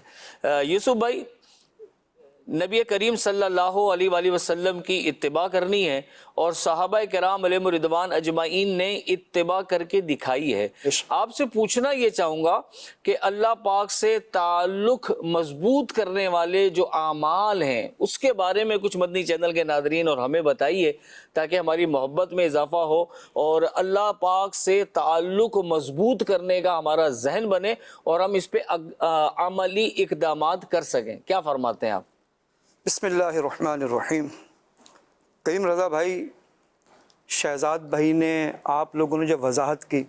Speaker 2: یوسف بھائی، نبی کریم صلی اللہ علیہ وآلہ وسلم کی اتباع کرنی ہے اور صحابہ کرام علیہم رضوان اجمعین نے اتباع کر کے دکھائی ہے۔ آپ سے پوچھنا یہ چاہوں گا کہ اللہ پاک سے تعلق مضبوط کرنے والے جو اعمال ہیں اس کے بارے میں کچھ مدنی چینل کے ناظرین اور ہمیں بتائیے تاکہ ہماری محبت میں اضافہ ہو اور اللہ پاک سے تعلق مضبوط کرنے کا ہمارا ذہن بنے اور ہم اس پہ عملی اقدامات کر سکیں۔ کیا فرماتے ہیں آپ؟
Speaker 6: بسم اللہ الرحمن الرحیم۔ کریم رضا بھائی، شہزاد بھائی نے، آپ لوگوں نے جو وضاحت کی،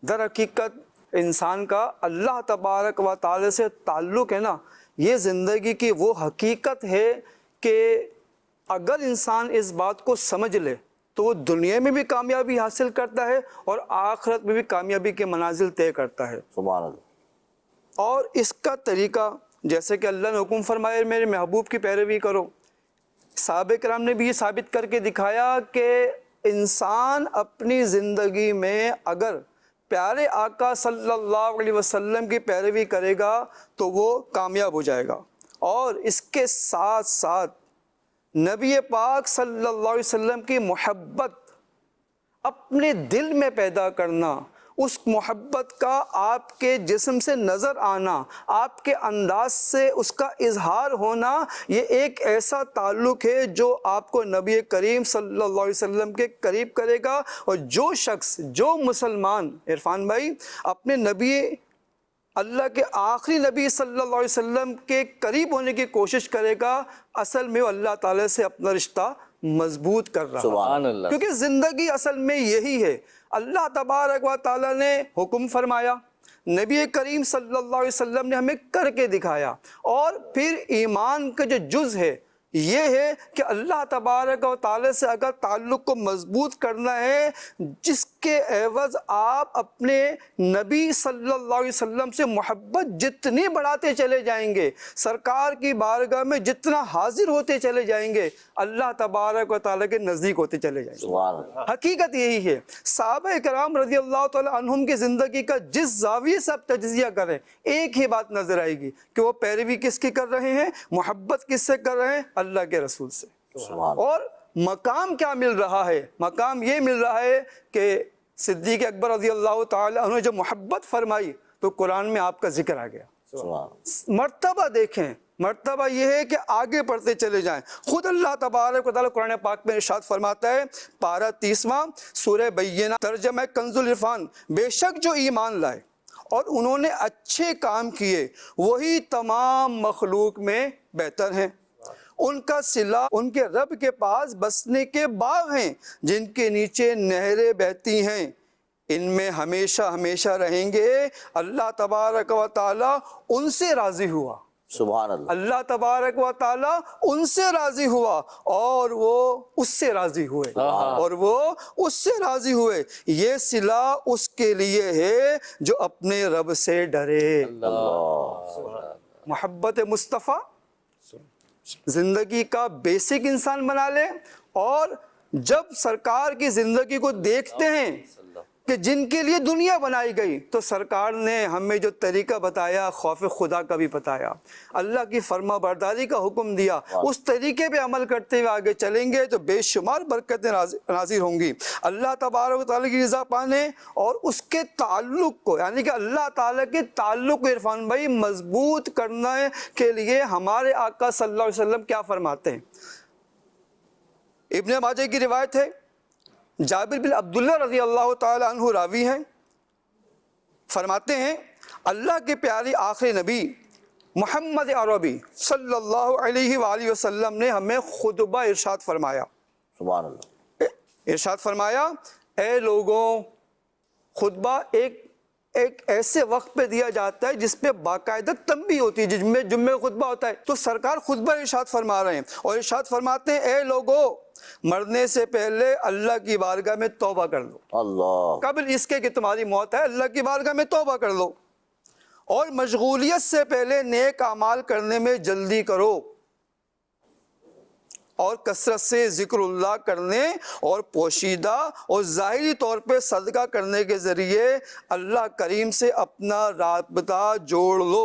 Speaker 6: در حقیقت انسان کا اللہ تبارک و تعالی سے تعلق ہے نا، یہ زندگی کی وہ حقیقت ہے کہ اگر انسان اس بات کو سمجھ لے تو وہ دنیا میں بھی کامیابی حاصل کرتا ہے اور آخرت میں بھی کامیابی کے منازل طے کرتا ہے۔
Speaker 3: سبحان اللہ۔
Speaker 6: اور اس کا طریقہ جیسے کہ اللہ نے حکم فرمایا میرے محبوب کی پیروی کرو، صحابہ کرام نے بھی یہ ثابت کر کے دکھایا کہ انسان اپنی زندگی میں اگر پیارے آقا صلی اللہ علیہ وسلم کی پیروی کرے گا تو وہ کامیاب ہو جائے گا۔ اور اس کے ساتھ ساتھ نبی پاک صلی اللہ علیہ وسلم کی محبت اپنے دل میں پیدا کرنا، اس محبت کا آپ کے جسم سے نظر آنا، آپ کے انداز سے اس کا اظہار ہونا، یہ ایک ایسا تعلق ہے جو آپ کو نبی کریم صلی اللہ علیہ وسلم کے قریب کرے گا۔ اور جو شخص، جو مسلمان عرفان بھائی اپنے نبی، اللہ کے آخری نبی صلی اللہ علیہ وسلم کے قریب ہونے کی کوشش کرے گا، اصل میں وہ اللہ تعالیٰ سے اپنا رشتہ مضبوط کر رہا ہے۔
Speaker 2: سبحان اللہ۔
Speaker 6: کیونکہ زندگی اصل میں یہی ہے، اللہ تبارک و تعالیٰ نے حکم فرمایا، نبی کریم صلی اللہ علیہ وسلم نے ہمیں کر کے دکھایا، اور پھر ایمان کا جو جز ہے یہ ہے کہ اللہ تبارک و تعالیٰ سے اگر تعلق کو مضبوط کرنا ہے، جس کے عوض آپ اپنے نبی صلی اللہ علیہ وسلم سے محبت جتنی بڑھاتے چلے جائیں گے، سرکار کی بارگاہ میں جتنا حاضر ہوتے چلے جائیں گے، اللہ تبارک و تعالیٰ کے نزدیک ہوتے چلے جائیں گے۔
Speaker 3: سبحان اللہ۔
Speaker 6: حقیقت یہی ہے۔ صحابہ کرام رضی اللہ تعالی عنہم کی زندگی کا جس زاویے سے آپ تجزیہ کریں، ایک ہی بات نظر آئے گی کہ وہ پیروی کس کی کر رہے ہیں، محبت کس سے کر رہے ہیں، اللہ کے رسول سے۔ اور مقام کیا مل رہا ہے؟ مقام یہ مل رہا ہے کہ صدیق اکبر رضی اللہ تعالی عنہ جب محبت فرمائی تو قرآن میں آپ کا ذکر آ گیا۔ مرتبہ دیکھیں، مرتبہ یہ ہے کہ آگے پڑھتے چلے جائیں۔ خود اللہ تبارک و تعالیٰ قرآن پاک میں ارشاد فرماتا ہے، پارہ 30واں سورہ بینہ، ترجمہ کنز العرفان، بے شک جو ایمان لائے اور انہوں نے اچھے کام کیے وہی تمام مخلوق میں بہتر ہیں، ان کا صلہ ان کے رب کے پاس بسنے کے باغ ہیں جن کے نیچے نہریں بہتی ہیں، ان میں ہمیشہ ہمیشہ رہیں گے۔ اللہ تبارک و تعالیٰ ان سے راضی ہوا،
Speaker 3: سبحان اللہ۔
Speaker 6: اللہ تبارک و تعالیٰ ان سے راضی ہوا اور وہ اس سے راضی ہوئے، اور وہ اس سے راضی ہوئے۔ یہ صلہ اس کے لیے ہے جو اپنے رب سے ڈرے۔ محبت مصطفیٰ زندگی کا بیسک انسان بنا لے، اور جب سرکار کی زندگی کو دیکھتے ہیں کہ جن کے لیے دنیا بنائی گئی، تو سرکار نے ہمیں جو طریقہ بتایا، خوف خدا کا بھی بتایا، اللہ کی فرما برداری کا حکم دیا، اس طریقے پہ عمل کرتے ہوئے آگے چلیں گے تو بے شمار برکتیں نازل ہوں گی۔ اللہ تبارک و تعالیٰ کی رضا پانے اور اس کے تعلق کو، یعنی کہ اللہ تعالیٰ کے تعلق کو عرفان بھائی مضبوط کرنے کے لیے ہمارے آقا صلی اللہ علیہ وسلم کیا فرماتے ہیں؟ ابن ماجہ کی روایت ہے، جابر بن عبداللہ رضی اللہ تعالی عنہ راوی ہیں، فرماتے ہیں اللہ کے پیارے آخری نبی محمد عربی صلی اللہ علیہ وآلہ وسلم نے ہمیں خطبہ ارشاد فرمایا۔
Speaker 3: سبحان اللہ۔
Speaker 6: ارشاد فرمایا، اے لوگوں، خطبہ ایک ایسے وقت پہ دیا جاتا ہے جس پہ باقاعدہ تنبیہ ہوتی ہے، جمعے خطبہ ہوتا ہے، تو سرکار خطبہ ارشاد فرما رہے ہیں اور ارشاد فرماتے ہیں، اے لوگوں، مرنے سے پہلے اللہ کی بارگاہ میں توبہ کر لو،
Speaker 3: اللہ،
Speaker 6: قبل اس کے کہ تمہاری موت ہے اللہ کی بارگاہ میں توبہ کر لو، اور مشغولیت سے پہلے نیک اعمال کرنے میں جلدی کرو، اور کثرت سے ذکر اللہ کرنے اور پوشیدہ اور ظاہری طور پہ صدقہ کرنے کے ذریعے اللہ کریم سے اپنا رابطہ جوڑ لو،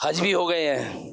Speaker 7: حج بھی ہو گئے ہیں،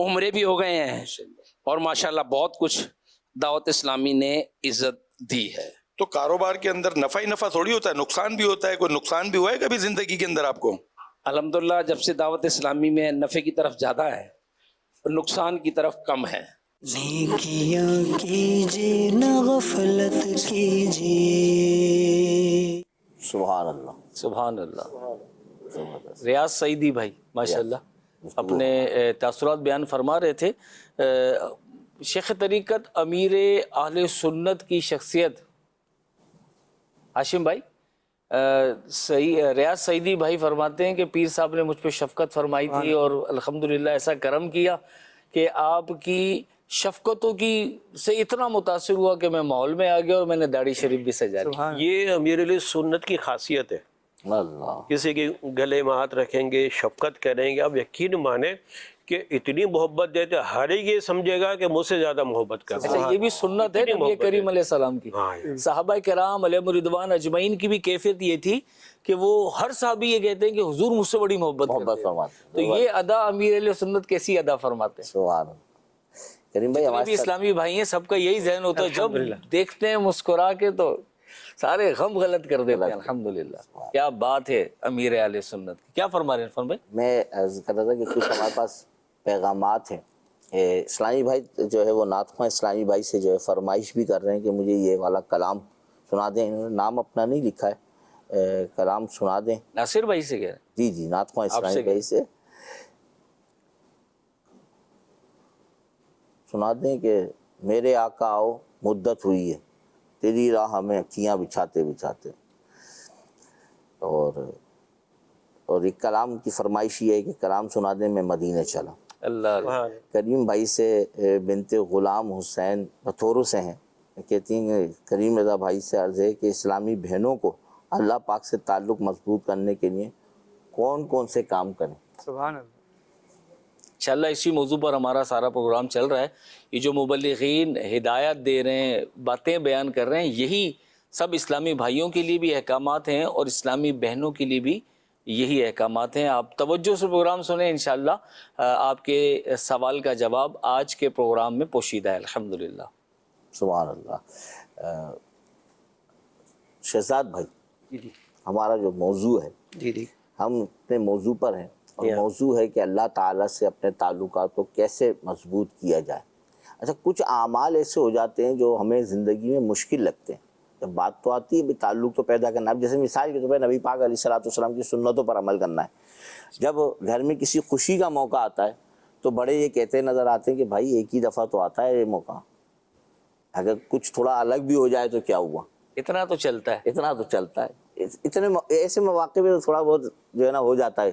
Speaker 7: عمرے بھی ہو گئے ہیں، اور ماشاءاللہ بہت کچھ دعوت اسلامی نے عزت دی ہے۔
Speaker 8: تو کاروبار کے اندر نفع ہی نفع تھوڑی ہوتا ہے، نقصان بھی ہوتا ہے، کوئی نقصان بھی ہوا ہے کبھی زندگی کے اندر آپ کو؟
Speaker 7: الحمدللہ جب سے دعوت اسلامی میں نفع کی طرف زیادہ ہے، نقصان کی طرف کم ہے۔
Speaker 1: نیکیاں کیجیے نہ غفلت کیجیے۔
Speaker 3: سبحان اللہ۔
Speaker 2: سبحان اللہ۔ ریاض سعیدی بھائی ماشاءاللہ اپنے تاثرات بیان فرما رہے تھے۔ شیخ طریقت امیر اہل سنت کی شخصیت ہاشم بھائی، ریاض سعیدی بھائی فرماتے ہیں کہ پیر صاحب نے مجھ پہ شفقت فرمائی تھی اور الحمدللہ ایسا کرم کیا کہ آپ کی شفقتوں کی سے اتنا متاثر ہوا کہ میں ماحول میں آ گیا اور میں نے داڑھی شریف بھی سجا لی۔
Speaker 5: یہ امیر علیہ سنت کی خاصیت ہے،
Speaker 3: اللہ
Speaker 5: کسی کے گلے میں ہاتھ رکھیں گے، شفقت کریں گے، آپ یقین مانیں کہ اتنی محبت دیتے ہر ایک یہ سمجھے گا کہ مجھ سے زیادہ محبت کرتا ہے۔
Speaker 2: اچھا یہ بھی سنت ہے نبی کریم علیہ السلام کی۔
Speaker 5: ہاں۔
Speaker 2: صحابہ کرام علیہم رضوان اجمعین کی بھی کیفیت یہ تھی کہ وہ ہر صحابی یہ کہتے ہیں کہ حضور مجھ سے بڑی محبت کرتے ہیں۔
Speaker 3: فرماتے
Speaker 2: تو یہ ادا امیر علیہ سنت کیسی ادا فرماتے ہیں؟
Speaker 3: سبحان اللہ۔ کریم بھائی
Speaker 2: جتنے بھی اسلامی بھائی ہیں سب کا یہی ذہن ہوتا ہے، جب دیکھتے ہیں مسکرا کے تو سارے غم غلط کر دیتے ہیں۔ الحمدللہ کیا بات ہے امیر اہل سنت کی۔ کیا فرما رہے ہیں عرفان بھائی؟
Speaker 3: میں عرض کر رہا تھا کہ کچھ ہمارے پاس پیغامات ہیں۔ اسلامی بھائی جو ہے وہ نعت خواں اسلامی بھائی سے جو ہے فرمائش بھی کر رہے ہیں کہ مجھے یہ والا کلام سنا دیں۔ انہوں نے نام اپنا نہیں لکھا ہے، کلام سنا دیں۔
Speaker 2: ناصر بھائی سے کہہ رہے ہیں؟
Speaker 3: جی جی نعت خواں اسلامی بھائی سے سنا دیں کہ میرے آقا آؤ مدت ہوئی ہے تیری راہ ہمیں اکھیاں بچھاتے بچھاتے۔ اور ایک کلام کی فرمائش یہ ہے کہ کلام سنا دیں میں مدینے چلا۔
Speaker 2: اللہ
Speaker 3: کریم بھائی سے بنت غلام حسین بطورو سے ہیں، کہتی ہیں کریم رضا بھائی سے عرض ہے کہ اسلامی بہنوں کو اللہ پاک سے تعلق مضبوط کرنے کے لیے کون کون سے کام کریں؟
Speaker 6: سبحان اللہ۔
Speaker 2: انشاءاللہ اسی موضوع پر ہمارا سارا پروگرام چل رہا ہے۔ یہ جو مبلغین ہدایت دے رہے ہیں، باتیں بیان کر رہے ہیں، یہی سب اسلامی بھائیوں کے لیے بھی احکامات ہیں اور اسلامی بہنوں کے لیے بھی یہی احکامات ہیں۔ آپ توجہ سے پروگرام سنیں، انشاءاللہ آپ کے سوال کا جواب آج کے پروگرام میں پوشیدہ ہے الحمدللہ۔
Speaker 3: سبحان اللہ۔ شہزاد بھائی، ہمارا جو موضوع ہے ہم اپنے موضوع پر ہیں، اور موضوع ہے کہ اللہ تعالیٰ سے اپنے تعلقات کو کیسے مضبوط کیا جائے۔ اچھا کچھ اعمال ایسے ہو جاتے ہیں جو ہمیں زندگی میں مشکل لگتے ہیں، جب بات تو آتی ہے بھی تعلق تو پیدا کرنا، اب جیسے مثال کے طور پر نبی پاک علیہ السلام کی سنتوں پر عمل کرنا ہے۔ جب گھر میں کسی خوشی کا موقع آتا ہے تو بڑے یہ کہتے نظر آتے ہیں کہ بھائی ایک ہی دفعہ تو آتا ہے یہ موقع، اگر کچھ تھوڑا الگ بھی ہو جائے تو کیا ہوا،
Speaker 2: اتنا تو چلتا ہے،
Speaker 3: اتنا تو چلتا ہے۔ اتنے ایسے مواقع میں تھوڑا بہت جو ہے نا ہو جاتا ہے۔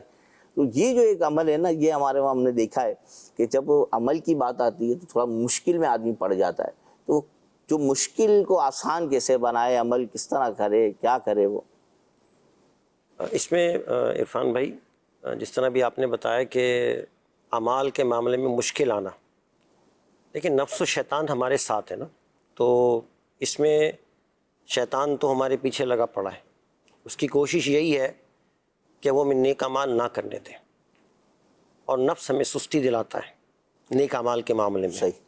Speaker 3: تو یہ جو ایک عمل ہے نا، یہ ہمارے وہاں ہم نے دیکھا ہے کہ جب عمل کی بات آتی ہے تو تھوڑا مشکل میں آدمی پڑ جاتا ہے، تو جو مشکل کو آسان کیسے بنائے، عمل کس طرح کرے، کیا کرے وہ؟
Speaker 4: اس میں عرفان بھائی جس طرح بھی آپ نے بتایا کہ اعمال کے معاملے میں مشکل آنا، لیکن نفس و شیطان ہمارے ساتھ ہے نا، تو اس میں شیطان تو ہمارے پیچھے لگا پڑا ہے، اس کی کوشش یہی ہے کہ وہ ہمیں نیک اعمال نہ کرنے دیں، اور نفس ہمیں سستی دلاتا ہے نیک اعمال کے معاملے میں۔
Speaker 3: صحیح۔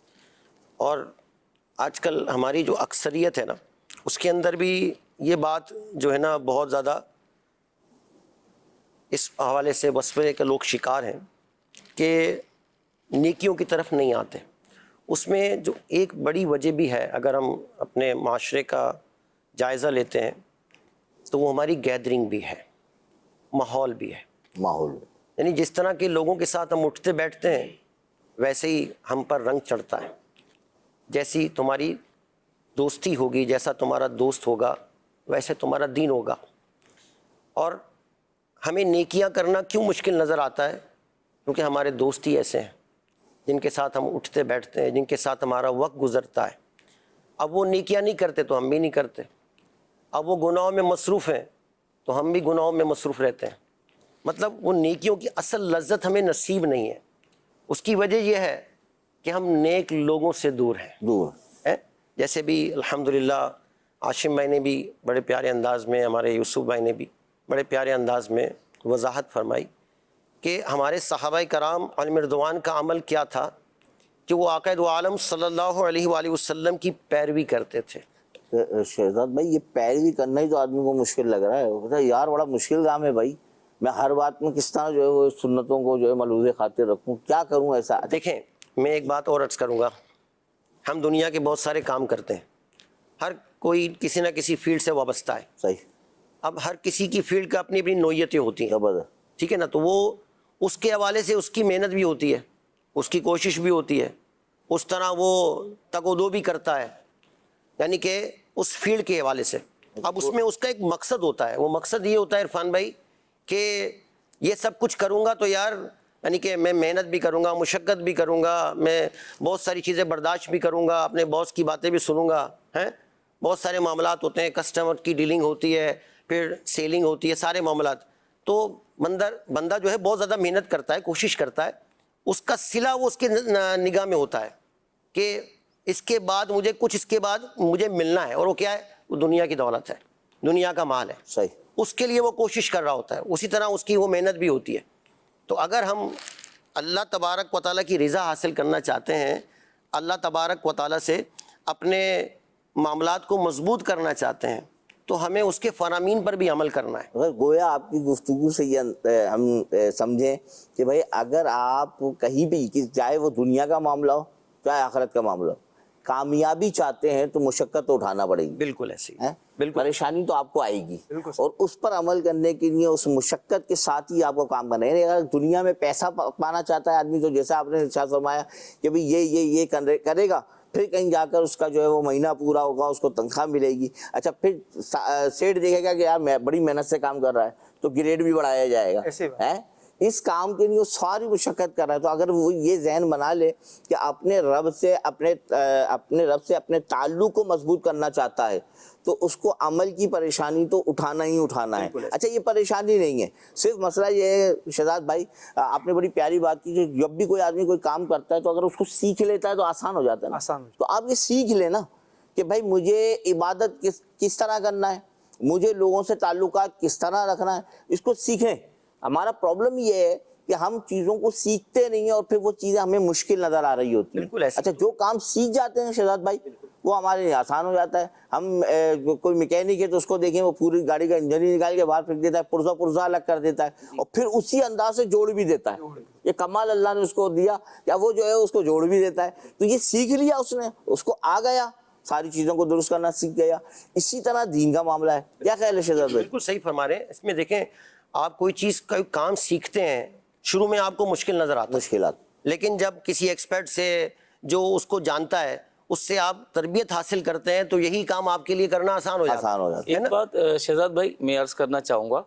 Speaker 4: اور آج کل ہماری جو اکثریت ہے نا، اس کے اندر بھی یہ بات جو ہے نا بہت زیادہ اس حوالے سے وسوسے کے لوگ شکار ہیں کہ نیکیوں کی طرف نہیں آتے۔ اس میں جو ایک بڑی وجہ بھی ہے، اگر ہم اپنے معاشرے کا جائزہ لیتے ہیں تو وہ ہماری گیدرنگ بھی ہے، ماحول بھی ہے۔
Speaker 3: ماحول
Speaker 4: یعنی جس طرح کے لوگوں کے ساتھ ہم اٹھتے بیٹھتے ہیں ویسے ہی ہم پر رنگ چڑھتا ہے، جیسی تمہاری دوستی ہوگی، جیسا تمہارا دوست ہوگا ویسے تمہارا دین ہوگا۔ اور ہمیں نیکیاں کرنا کیوں مشکل نظر آتا ہے؟ کیونکہ ہمارے دوست ہی ایسے ہیں جن کے ساتھ ہم اٹھتے بیٹھتے ہیں، جن کے ساتھ ہمارا وقت گزرتا ہے۔ اب وہ نیکیاں نہیں کرتے تو ہم بھی نہیں کرتے، اب وہ گناہوں میں مصروف ہیں تو ہم بھی گناہوں میں مصروف رہتے ہیں۔ مطلب وہ نیکیوں کی اصل لذت ہمیں نصیب نہیں ہے۔ اس کی وجہ یہ ہے کہ ہم نیک لوگوں سے دور ہیں۔
Speaker 3: دور
Speaker 4: جیسے بھی الحمدللہ عاشم بھائی نے بھی بڑے پیارے انداز میں، ہمارے یوسف بھائی نے بھی بڑے پیارے انداز میں وضاحت فرمائی کہ ہمارے صحابہ کرام علیہم رضوان کا عمل کیا تھا کہ وہ آقا دو عالم صلی اللہ علیہ وآلہ وسلم کی پیروی کرتے تھے.
Speaker 3: شہزاد بھائی یہ پیروی کرنا ہی تو آدمی کو مشکل لگ رہا ہے. وہ کہتا ہے یار بڑا مشکل کام ہے بھائی, میں ہر بات میں کس طرح جو ہے وہ سنتوں کو جو ہے ملحوظ خاطر رکھوں, کیا کروں ایسا.
Speaker 4: دیکھیں میں ایک بات اور عرض کروں گا, ہم دنیا کے بہت سارے کام کرتے ہیں, ہر کوئی کسی نہ کسی فیلڈ سے وابستہ ہے.
Speaker 3: صحیح.
Speaker 4: اب ہر کسی کی فیلڈ کا اپنی اپنی نوعیتیں ہوتی ہیں,
Speaker 3: زبردست.
Speaker 4: ٹھیک ہے نا, تو وہ اس کے حوالے سے اس کی محنت بھی ہوتی ہے, اس کی کوشش بھی ہوتی ہے, اس طرح وہ تگ و دو بھی کرتا ہے, یعنی کہ اس فیلڈ کے حوالے سے. اب اس میں اس کا ایک مقصد ہوتا ہے, وہ مقصد یہ ہوتا ہے عرفان بھائی کہ یہ سب کچھ کروں گا تو یار یعنی کہ میں محنت بھی کروں گا, مشقت بھی کروں گا, میں بہت ساری چیزیں برداشت بھی کروں گا, اپنے باس کی باتیں بھی سنوں گا, ہیں بہت سارے معاملات ہوتے ہیں, کسٹمر کی ڈیلنگ ہوتی ہے, پھر سیلنگ ہوتی ہے, سارے معاملات. تو بندہ جو ہے بہت زیادہ محنت کرتا ہے, کوشش کرتا ہے, اس کا صلہ وہ اس کے نگاہ میں ہوتا ہے کہ اس کے بعد مجھے کچھ اس کے بعد مجھے ملنا ہے, اور وہ کیا ہے, وہ دنیا کی دولت ہے, دنیا کا مال ہے.
Speaker 3: صحیح.
Speaker 4: اس کے لیے وہ کوشش کر رہا ہوتا ہے, اسی طرح اس کی وہ محنت بھی ہوتی ہے. تو اگر ہم اللہ تبارک و تعالیٰ کی رضا حاصل کرنا چاہتے ہیں, اللہ تبارک و تعالیٰ سے اپنے معاملات کو مضبوط کرنا چاہتے ہیں, تو ہمیں اس کے فرامین پر بھی عمل کرنا ہے.
Speaker 3: اگر گویا آپ کی گفتگو سے یہ ہم سمجھیں کہ بھائی اگر آپ کہیں بھی چاہے وہ دنیا کا معاملہ ہو چاہے آخرت کا معاملہ ہو, کامیابی چاہتے ہیں تو مشقت تو اٹھانا پڑے گی.
Speaker 4: بالکل ایسے ہی,
Speaker 3: بالکل پریشانی تو آپ کو آئے گی, اور اس پر عمل کرنے کے لیے اس مشقت کے ساتھ ہی آپ کو کام کرنا ہے. اگر دنیا میں پیسہ پانا چاہتا ہے آدمی, تو جیسا آپ نے ارشاد فرمایا کہ بھئی یہ کرے گا, پھر کہیں جا کر اس کا جو ہے وہ مہینہ پورا ہوگا, اس کو تنخواہ ملے گی. اچھا پھر سیٹ دیکھے گا کہ یار بڑی محنت سے کام کر رہا ہے تو گریڈ بھی بڑھایا جائے گا. اس کام کے لیے وہ ساری مشقت کر رہا ہے. تو اگر وہ یہ ذہن بنا لے کہ اپنے رب سے اپنے تعلق کو مضبوط کرنا چاہتا ہے, تو اس کو عمل کی پریشانی تو اٹھانا ہی اٹھانا ہے. اچھا یہ پریشانی نہیں ہے, صرف مسئلہ یہ ہے شہزاد بھائی, آپ نے بڑی پیاری بات کی کہ جب بھی کوئی آدمی کوئی کام کرتا ہے تو اگر اس کو سیکھ لیتا ہے تو آسان ہو جاتا ہے نا. تو آپ یہ سیکھ لیں نا کہ بھائی مجھے عبادت کس طرح کرنا ہے, مجھے لوگوں سے تعلقات کس طرح رکھنا ہے, اس کو سیکھیں. ہمارا پرابلم یہ ہے کہ ہم چیزوں کو سیکھتے نہیں ہیں اور پھر وہ چیزیں ہمیں مشکل نظر آ رہی ہوتی ہیں. اچھا جو کام سیکھ جاتے ہیں شہزاد بھائی وہ ہمارے لیے آسان ہو جاتا ہے. ہم کوئی میکینک ہے تو اس کو دیکھیں وہ پوری گاڑی کا انجن ہی نکال کے باہر پھینک دیتا ہے, پرزا الگ کر دیتا ہے, اور پھر اسی انداز سے جوڑ بھی دیتا ہے. یہ کمال اللہ نے اس کو دیا کہ وہ جو ہے اس کو جوڑ بھی دیتا ہے. تو یہ سیکھ لیا اس نے, اس کو آ گیا, ساری چیزوں کو درست کرنا سیکھ گیا. اسی طرح دین کا معاملہ ہے. کیا خیال ہے شہزاد بھائی؟
Speaker 4: بالکل صحیح فرما رہے ہیں. اس میں دیکھیں آپ کوئی چیز کا کام سیکھتے ہیں, شروع میں آپ کو مشکل نظر آتا ہے,
Speaker 3: مشکلات,
Speaker 4: لیکن جب کسی ایکسپرٹ سے جو اس کو جانتا ہے اس سے آپ تربیت حاصل کرتے ہیں تو یہی کام آپ کے لیے کرنا آسان ہو جاتا ہے.
Speaker 2: ایک بات شہزاد بھائی میں عرض کرنا چاہوں گا,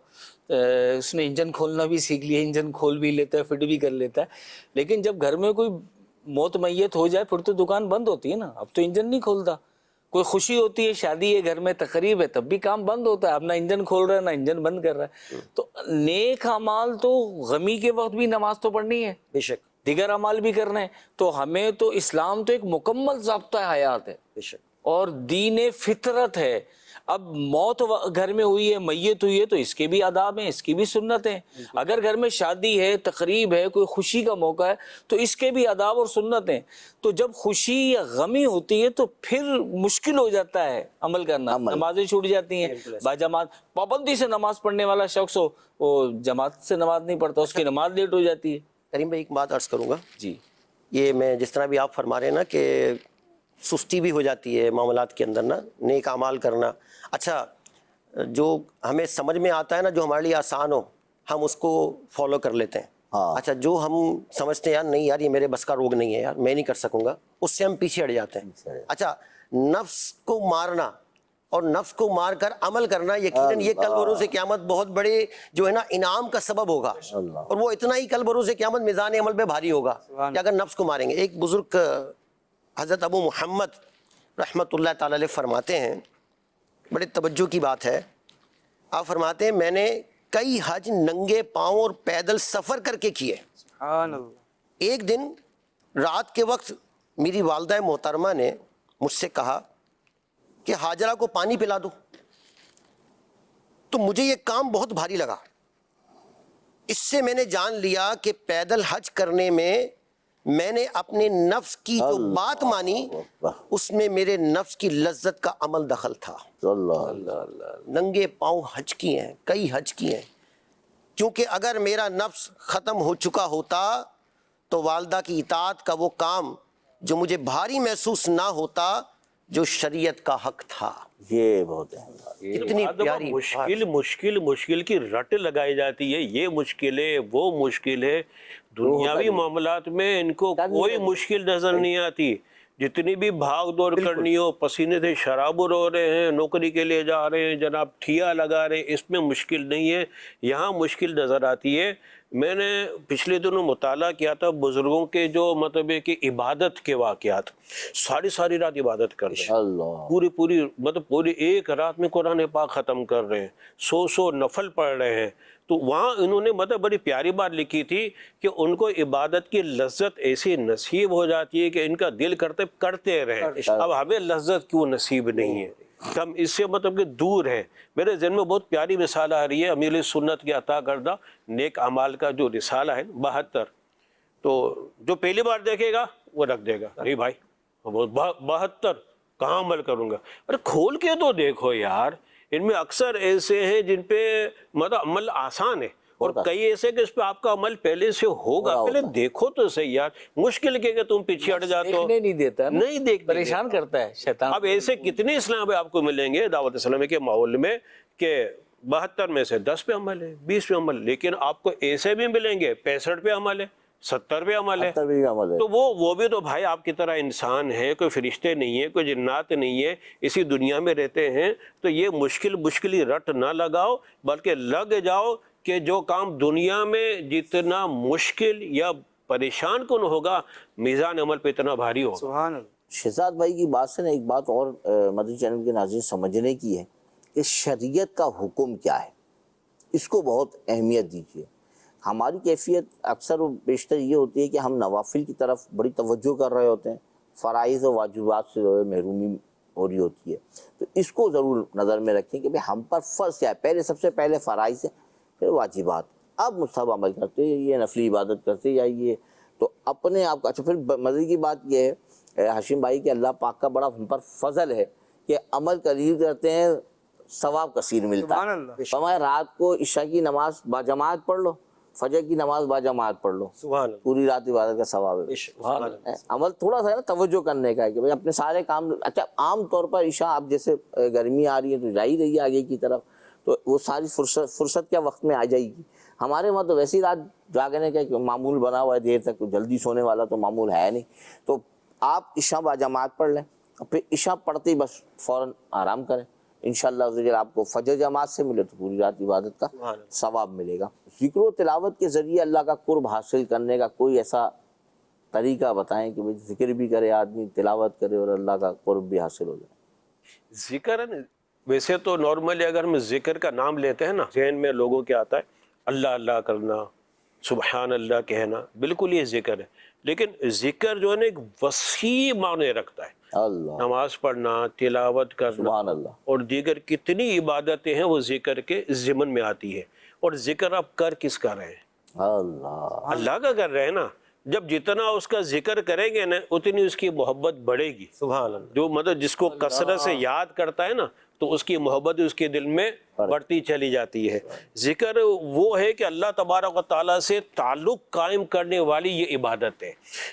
Speaker 2: اس نے انجن کھولنا بھی سیکھ لیا, انجن کھول بھی لیتا ہے, فٹ بھی کر لیتا ہے, لیکن جب گھر میں کوئی موت میت ہو جائے پھر تو دکان بند ہوتی ہے نا. اب تو انجن نہیں کھولتا. کوئی خوشی ہوتی ہے, شادی ہے, گھر میں تقریب ہے, تب بھی کام بند ہوتا ہے. اب نہ انجن کھول رہا ہے نہ انجن بند کر رہا ہے. تو نیک اعمال تو غمی کے وقت بھی نماز تو پڑھنی ہے,
Speaker 4: بے شک,
Speaker 2: دیگر اعمال بھی کرنا ہے. تو ہمیں تو اسلام تو ایک مکمل ضابطہ حیات ہے,
Speaker 4: بے شک,
Speaker 2: اور دین فطرت ہے. اب موت گھر میں ہوئی ہے, میت ہوئی ہے, تو اس کے بھی آداب ہیں, اس کی بھی سنت ہیں. اگر گھر میں شادی ہے, تقریب ہے, کوئی خوشی کا موقع ہے, تو اس کے بھی آداب اور سنت ہیں. تو جب خوشی یا غمی ہوتی ہے تو پھر مشکل ہو جاتا ہے عمل کرنا, نمازیں چھوٹ جاتی ہیں. باجماعت پابندی سے نماز پڑھنے والا شخص ہو, وہ جماعت سے نماز نہیں پڑھتا, اس کی نماز لیٹ ہو جاتی ہے.
Speaker 4: کریم بھائی ایک بات عرض کروں گا.
Speaker 2: جی,
Speaker 4: یہ میں جس طرح بھی آپ فرما رہے ہیں نا کہ سستی بھی ہو جاتی ہے معاملات کے اندر نا, نیک اعمال کرنا. اچھا جو ہمیں سمجھ میں آتا ہے نا, جو ہمارے لیے آسان ہو, ہم اس کو فالو کر لیتے ہیں. اچھا جو ہم سمجھتے ہیں یار نہیں یار یہ میرے بس کا روگ نہیں ہے, یار میں نہیں کر سکوں گا, اس سے ہم پیچھے ہٹ جاتے ہیں. اچھا نفس کو مارنا اور نفس کو مار کر عمل کرنا, یقیناً یہ کل بروز قیامت بہت بڑے جو ہے نا انعام کا سبب ہوگا, اور وہ اتنا ہی کل بروز قیامت میزان عمل پہ بھاری ہوگا کہ اگر نفس کو ماریں گے. ایک بزرگ حضرت ابو محمد رحمۃ اللہ تعالی علیہ فرماتے ہیں, بڑے توجہ کی بات ہے, آپ فرماتے ہیں میں نے کئی حج ننگے پاؤں اور پیدل سفر کر کے کیے. ایک دن رات کے وقت میری والدہ محترمہ نے مجھ سے کہا کہ ہاجرہ کو پانی پلا دو, تو مجھے یہ کام بہت بھاری لگا. اس سے میں نے جان لیا کہ پیدل حج کرنے میں نے اپنے نفس کی جو بات مانی اس میں میرے نفس کی لذت کا عمل دخل تھا. ننگے پاؤں حج کی ہیں, کئی حج کی ہیں, کیونکہ اگر میرا نفس ختم ہو چکا ہوتا تو والدہ کی اطاعت کا وہ کام جو مجھے بھاری محسوس نہ ہوتا جو شریعت کا حق تھا.
Speaker 3: یہ بہت ہے.
Speaker 4: کتنی پیاری
Speaker 5: مشکل کی رٹ لگائی جاتی ہے. یہ مشکل ہے, وہ مشکل ہے. دنیاوی معاملات میں ان کو کوئی مشکل نظر نہیں آتی. جتنی بھی بھاگ دوڑ کرنی ہو, پسینے سے شراب رو رہے ہیں, نوکری کے لیے جا رہے ہیں, جناب ٹھیا لگا رہے ہیں, اس میں مشکل نہیں ہے. یہاں مشکل نظر آتی ہے. میں نے پچھلے دنوں مطالعہ کیا تھا بزرگوں کے جو مطلب ہے کہ عبادت کے واقعات. ساری رات عبادت کر رہے ہیں, پوری ایک رات میں قرآن پاک ختم کر رہے ہیں, 100 نفل پڑھ رہے ہیں. تو وہاں انہوں نے بڑی پیاری بات لکھی تھی کہ ان کو عبادت کی لذت ایسی نصیب ہو جاتی ہے کہ ان کا دل کرتے رہے. اب ہمیں لذت کیوں نصیب نہیں ہے, ہم اس سے کہ دور ہیں. میرے ذہن میں بہت پیاری مثال آ رہی ہے امیر سنت کے عطا کردہ نیک اعمال کا جو رسالہ ہے 72. تو جو پہلی بار دیکھے گا وہ رکھ دے گا, نہیں بھائی 72 کہاں عمل کروں گا. ارے کھول کے تو دیکھو یار, ان میں اکثر ایسے ہیں جن پہ عمل آسان ہے اور کئی ایسے کہ اس پہ آپ کا عمل پہلے سے ہوگا. پہلے دیکھو تو صحیح یار. مشکل کہ تم پیچھے ہٹ جاتے ہو,
Speaker 2: نہیں دیتا,
Speaker 5: نہیں دیکھ,
Speaker 2: پریشان کرتا ہے شیطان.
Speaker 5: اب ایسے کتنے اسلام آپ کو ملیں گے دعوت اسلامی کے ماحول میں کہ 72 میں سے 10 پہ عمل ہے, 20 پہ عمل, لیکن آپ کو ایسے بھی ملیں گے 65 پہ عمل ہے, 70 پہ عمل ہے. تو وہ بھی تو بھائی آپ کی طرح انسان ہے, کوئی فرشتے نہیں ہے, کوئی جنات نہیں ہے, اسی دنیا میں رہتے ہیں. تو یہ مشکل رٹ نہ لگاؤ, بلکہ لگ جاؤ کہ جو کام دنیا میں جتنا مشکل یا پریشان کن ہوگا میزان عمل پہ اتنا بھاری ہوگا.
Speaker 6: سبحان اللہ.
Speaker 3: شہزاد بھائی کی بات سے نا ایک بات اور مدنی چینل کے ناظرین سمجھنے کی ہے کہ شریعت کا حکم کیا ہے, اس کو بہت اہمیت دیجیے. ہماری کیفیت اکثر و بیشتر یہ ہوتی ہے کہ ہم نوافل کی طرف بڑی توجہ کر رہے ہوتے ہیں, فرائض و واجبات سے محرومی ہو رہی ہوتی ہے. تو اس کو ضرور نظر میں رکھیں کہ بھئی ہم پر فرض کیا ہے. سب سے پہلے فرائض ہے, پھر واجبات. اب مستحب عمل کرتے یہ نفلی عبادت کرتے یا یہ, تو اپنے آپ کا. اچھا پھر مزے کی بات یہ ہے ہاشم بھائی کہ اللہ پاک کا بڑا ہم پر فضل ہے کہ عمل قلیل کرتے ہیں ثواب کثیر ملتا ہے. فرمایا رات کو عشاء کی نماز باجماعت پڑھ لو, فجر کی نماز باجماعت پڑھ لو, پوری رات عبادت کا ثواب ہے. عمل تھوڑا سا نا توجہ کرنے کا ہے کہ بھئی اپنے سارے کام. اچھا عام طور پر عشاء اب جیسے گرمی آ رہی ہے تو جا ہی رہی ہے آگے کی طرف, تو وہ ساری فرصت کیا وقت میں آ جائے گی. ہمارے وہاں تو ویسی رات جاگنے کا معمول بنا ہوا ہے دیر تک, جلدی سونے والا تو معمول ہے نہیں. تو آپ عشاء باجماعت پڑھ لیں, پھر عشاء پڑھتے ہی بس فوراً آرام کریں. انشاءاللہ اگر آپ کو فجر جماعت سے ملے تو پوری رات عبادت کا ثواب ملے گا. ذکر و تلاوت کے ذریعے اللہ کا قرب حاصل کرنے کا کوئی ایسا طریقہ بتائیں کہ ذکر بھی کرے آدمی, تلاوت کرے اور اللہ کا قرب بھی حاصل ہو جائے.
Speaker 5: ذکر ویسے تو نارملی اگر ہم ذکر کا نام لیتے ہیں نا, ذہن میں لوگوں کے آتا ہے اللہ اللہ کرنا, سبحان اللہ کہنا, بالکل یہ ذکر ہے. لیکن ذکر جو ہے نا ایک وسیع معنی رکھتا ہے. نماز پڑھنا, تلاوت کرنا اور دیگر کتنی عبادتیں ہیں وہ ذکر کے ضمن میں آتی ہے. اور ذکر آپ کر کس کا رہے ہیں؟ اللہ کا کر رہے ہیں نا. جب جتنا اس کا ذکر کریں گے نا اتنی اس کی محبت بڑھے گی. سبحان اللہ. جو جس کو کثرت سے یاد کرتا ہے نا تو اس کی محبت اس کے دل میں بڑھتی چلی جاتی ہے. ذکر وہ ہے کہ اللہ تبارک و تعالیٰ سے تعلق قائم کرنے والی یہ عبادت ہے.